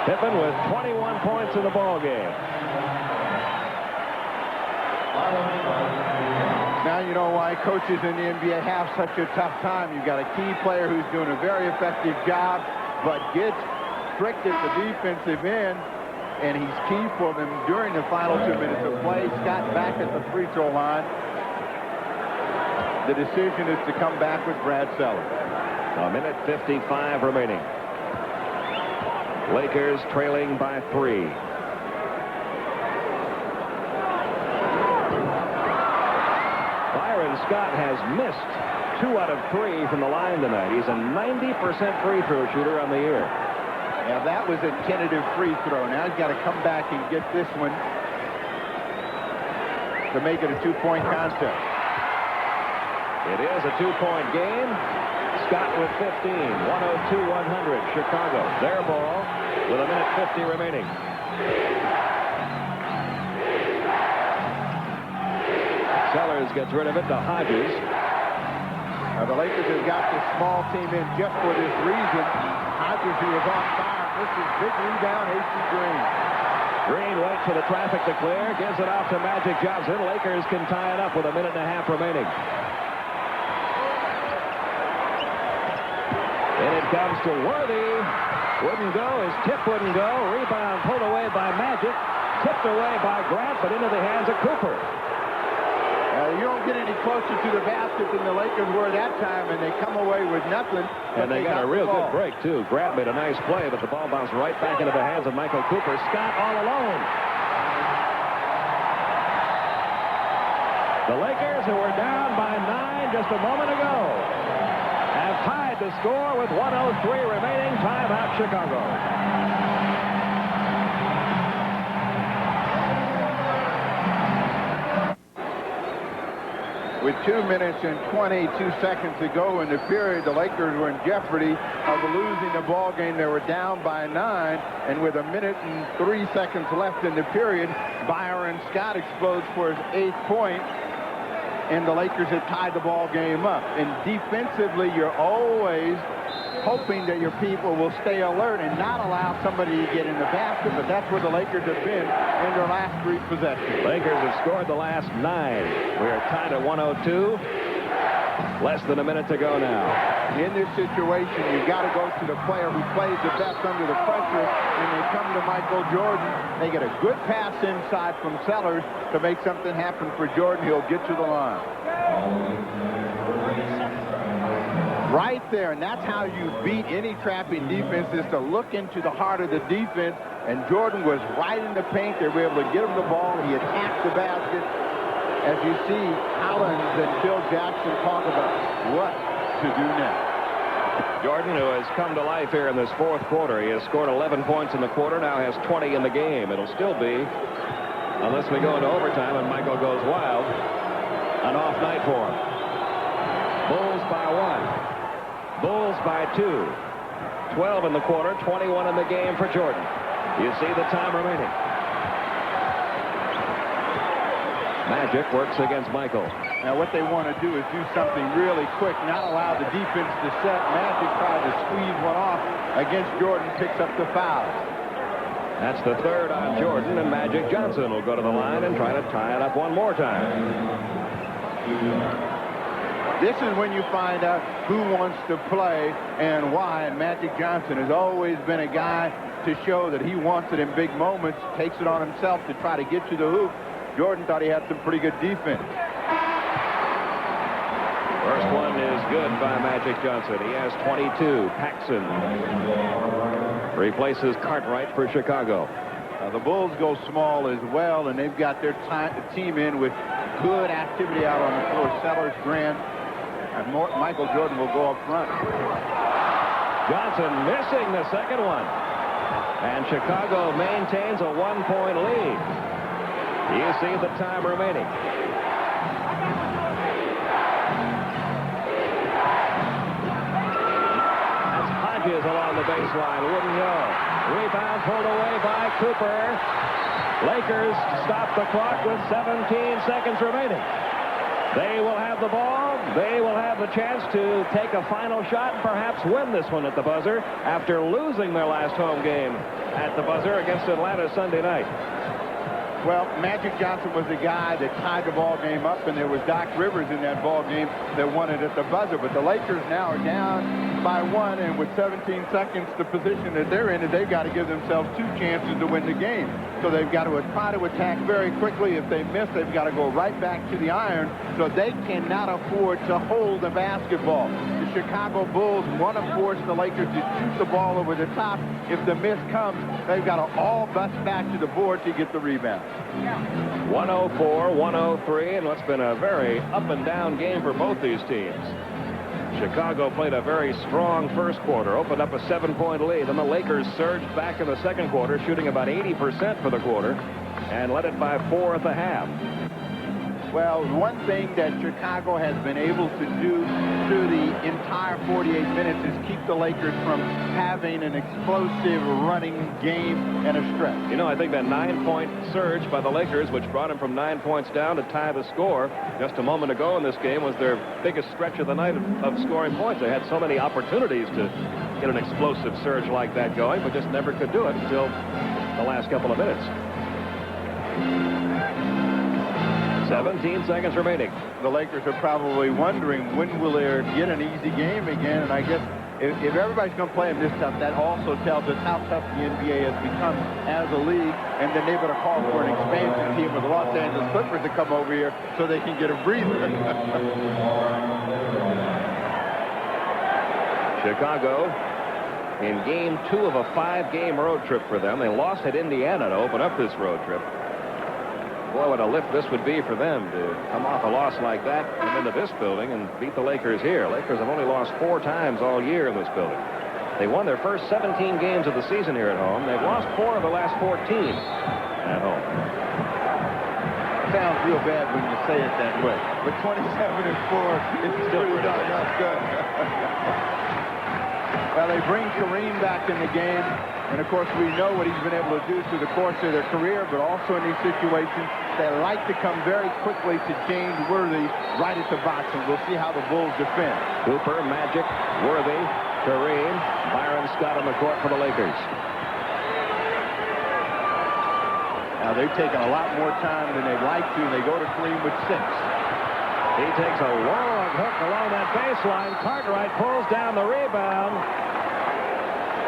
Pippen with 21 points in the ball game. Now you know why coaches in the NBA have such a tough time. You've got a key player who's doing a very effective job, but gets strict at the defensive end, and he's key for them during the final 2 minutes of play. Scott back at the free throw line. The decision is to come back with Brad Sellers. A minute 55 remaining. Lakers trailing by 3. Byron Scott has missed 2 out of 3 from the line tonight. He's a 90% free throw shooter on the year. Now that was a tentative free throw. Now he's got to come back and get this one to make it a 2-point contest. It is a 2-point game. Scott with 15. 102-100. Chicago. Their ball with a minute 50 remaining. Sellers gets rid of it to Hodges. Now the Lakers have got this small team in just for this reason. Hodges, who was on fire. This is big rebound, A.C. Green. Green waits for the traffic to clear. Gives it off to Magic Johnson. Lakers can tie it up with a minute and a half remaining. And it comes to Worthy. Wouldn't go. His tip wouldn't go. Rebound pulled away by Magic. Tipped away by Grant, but into the hands of Cooper. You don't get any closer to the basket than the Lakers were that time, and they come away with nothing. And they got a real good break, too. Grant made a nice play, but the ball bounced right back into the hands of Michael Cooper. Scott all alone. The Lakers, who were down by 9 just a moment ago, have tied the score with 1:03 remaining. Timeout, Chicago. With 2 minutes and 22 seconds to go in the period, the Lakers were in jeopardy of losing the ball game. They were down by 9, and with a minute and 3 seconds left in the period, Byron Scott explodes for his 8th point, and the Lakers had tied the ball game up. And defensively, you're always hoping that your people will stay alert and not allow somebody to get in the basket, but that's where the Lakers have been in their last 3 possessions. Lakers have scored the last 9. We are tied at 102. Less than a minute to go now. In this situation, you've got to go to the player who plays the best under the pressure, and they come to Michael Jordan. They get a good pass inside from Sellers to make something happen for Jordan. He'll get to the line. Right there, and that's how you beat any trapping defense, is to look into the heart of the defense, and Jordan was right in the paint. They were able to get him the ball, and he attacked the basket. As you see, Hollins and Phil Jackson talk about what to do next. Jordan, who has come to life here in this 4th quarter. He has scored 11 points in the quarter, now has 20 in the game. It'll still be, unless we go into overtime and Michael goes wild, an off night for him. Bulls by 1. Bulls by 2. 12 in the quarter, 21 in the game for Jordan. You see the time remaining. Magic works against Michael. Now what they want to do is do something really quick, not allow the defense to set. Magic tried to squeeze one off against Jordan, picks up the foul. That's the 3rd on Jordan, and Magic Johnson will go to the line and try to tie it up one more time. This is when you find out who wants to play and why, and Magic Johnson has always been a guy to show that he wants it in big moments, takes it on himself to try to get to the hoop. Jordan thought he had some pretty good defense. First one is good by Magic Johnson. He has 22. Paxson replaces Cartwright for Chicago. The Bulls go small as well, and they've got their team in with good activity out on the floor. Sellers, Grant, and Michael Jordan will go up front. Johnson missing the second one. And Chicago maintains a 1-point lead. You see the time remaining. That's Hodges along the baseline. Wouldn't go. Rebound pulled away by Cooper. Lakers stop the clock with 17 seconds remaining. They will have the ball. They will have the chance to take a final shot and perhaps win this one at the buzzer after losing their last home game at the buzzer against Atlanta Sunday night. Well, Magic Johnson was the guy that tied the ball game up, and there was Doc Rivers in that ball game that won it at the buzzer. But the Lakers now are down by 1, and with 17 seconds, the position that they're in, they've got to give themselves 2 chances to win the game. So they've got to try to attack very quickly. If they miss, they've got to go right back to the iron. So they cannot afford to hold the basketball. The Chicago Bulls want to force the Lakers to shoot the ball over the top. If the miss comes, they've got to all bust back to the board to get the rebound. 104-103, and what's been a very up-and-down game for both these teams. Chicago played a very strong first quarter, opened up a 7-point lead, and the Lakers surged back in the second quarter, shooting about 80% for the quarter, and led it by 4 at the half. Well, one thing that Chicago has been able to do through the entire 48 minutes is keep the Lakers from having an explosive running game and a stretch. You know, I think that 9-point surge by the Lakers, which brought them from 9 points down to tie the score just a moment ago in this game, was their biggest stretch of the night of scoring points. They had so many opportunities to get an explosive surge like that going, but just never could do it until the last couple of minutes. 17 seconds remaining. The Lakers are probably wondering when will they get an easy game again, and I guess if everybody's going to play them this tough, that also tells us how tough the NBA has become as a league, and then they're going to call for an expansion team with the Los Angeles Clippers to come over here so they can get a breather. Chicago in game 2 of a 5-game road trip for them. They lost at Indiana to open up this road trip. Boy, what a lift this would be for them to come off a loss like that, come into this building and beat the Lakers here. Lakers have only lost 4 times all year in this building. They won their first 17 games of the season here at home. They've lost 4 of the last 14 at home. Sounds real bad when you say it that way. But 27-4 is still pretty good. Well, they bring Kareem back in the game. And, of course, we know what he's been able to do through the course of their career, but also in these situations, they like to come very quickly to James Worthy right at the box, and we'll see how the Bulls defend. Cooper, Magic, Worthy, Kareem, Byron Scott on the court for the Lakers. Now, they've taken a lot more time than they'd like to, and they go to Kareem with 6. He takes a long hook along that baseline. Cartwright pulls down the rebound.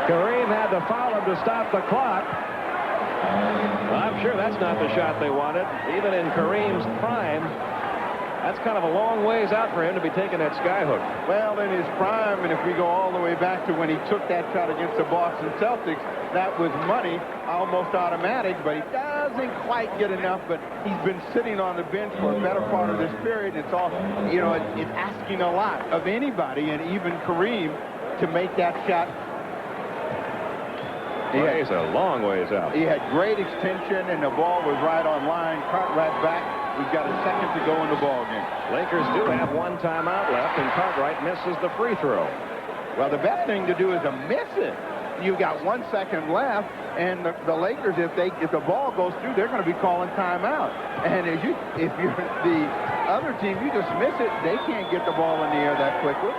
Kareem had to foul him to stop the clock. Well, I'm sure that's not the shot they wanted. Even in Kareem's prime, that's kind of a long ways out for him to be taking that skyhook. Well, in his prime, and if we go all the way back to when he took that shot against the Boston Celtics, that was money, almost automatic, but he doesn't quite get enough. But he's been sitting on the bench for a better part of this period. It's all, you know, it's asking a lot of anybody, and even Kareem, to make that shot. He's a long ways out. He had great extension, and the ball was right on line. Cartwright back. We've got a second to go in the ball game. Lakers do have 1 timeout left, and Cartwright misses the free throw. Well, the best thing to do is to miss it. You've got 1 second left, and the Lakers, if the ball goes through, they're going to be calling timeout. And if you're the other team, you just miss it, they can't get the ball in the air that quickly.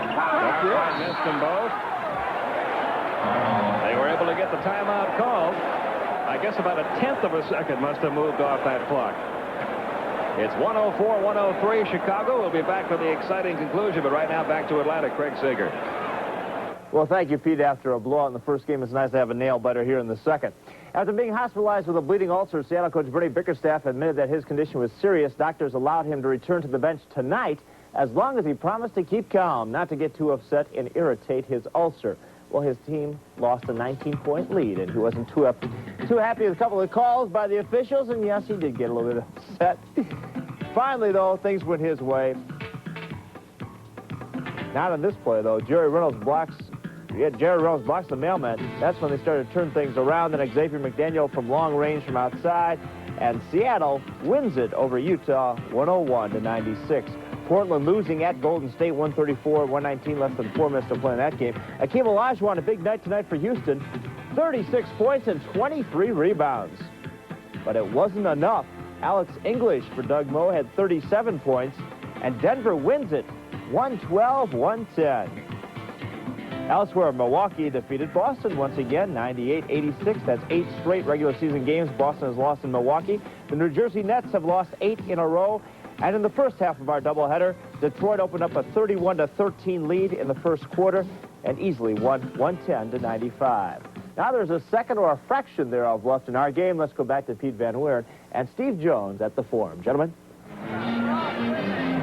Cartwright missed them both. They were able to get the timeout called. I guess about 1/10 of a second must have moved off that clock. It's 104-103. Chicago will be back for the exciting conclusion, but right now back to Atlanta. Craig Sager. Well, thank you, Pete. After a blowout in the first game, it's nice to have a nail-biter here in the second. After being hospitalized with a bleeding ulcer, Seattle coach Bernie Bickerstaff admitted that his condition was serious. Doctors allowed him to return to the bench tonight as long as he promised to keep calm, not to get too upset and irritate his ulcer. Well, his team lost a 19-point lead, and he wasn't too happy with a couple of calls by the officials, and yes, he did get a little bit upset. Finally, though, things went his way. Not on this play, though. Jerry Reynolds blocks the mailman. That's when they started to turn things around. Then Xavier McDaniel from long range from outside. And Seattle wins it over Utah 101-96. Portland losing at Golden State 134-119, less than 4 minutes to play in that game. Akeem Olajuwon, a big night tonight for Houston. 36 points and 23 rebounds. But it wasn't enough. Alex English for Doug Moe had 37 points, and Denver wins it 112-110. Elsewhere, Milwaukee defeated Boston once again, 98-86. That's 8 straight regular season games Boston has lost in Milwaukee. The New Jersey Nets have lost 8 in a row. And in the first half of our doubleheader, Detroit opened up a 31-13 lead in the first quarter and easily won 110-95. Now there's a second or a fraction thereof left in our game. Let's go back to Pete Van Weeren and Steve Jones at the Forum. Gentlemen.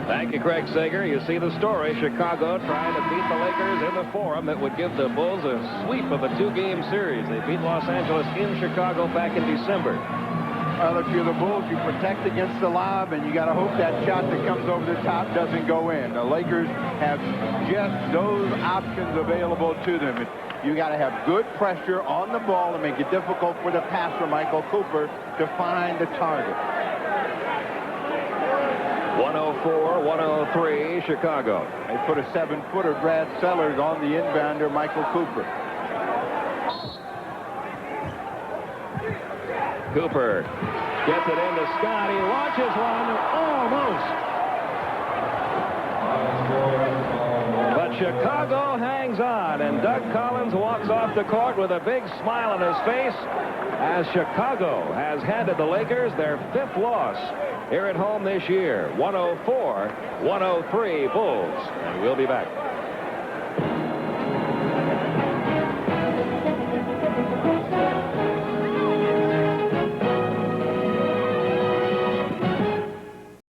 Thank you, Craig Sager. You see the story. Chicago trying to beat the Lakers in the Forum. It would give the Bulls a sweep of a 2-game series. They beat Los Angeles in Chicago back in December. Well, if you're the Bulls, you protect against the lob, and you got to hope that shot that comes over the top doesn't go in. The Lakers have just those options available to them. You got to have good pressure on the ball and make it difficult for the passer, Michael Cooper, to find the target. 104-103, Chicago. They put a 7-footer, Brad Sellers, on the inbounder, Michael Cooper. Cooper gets it into Scott. He launches one, almost. But Chicago hangs on, and Doug Collins walks off the court with a big smile on his face as Chicago has handed the Lakers their 5th loss here at home this year. 104-103 Bulls. And we'll be back.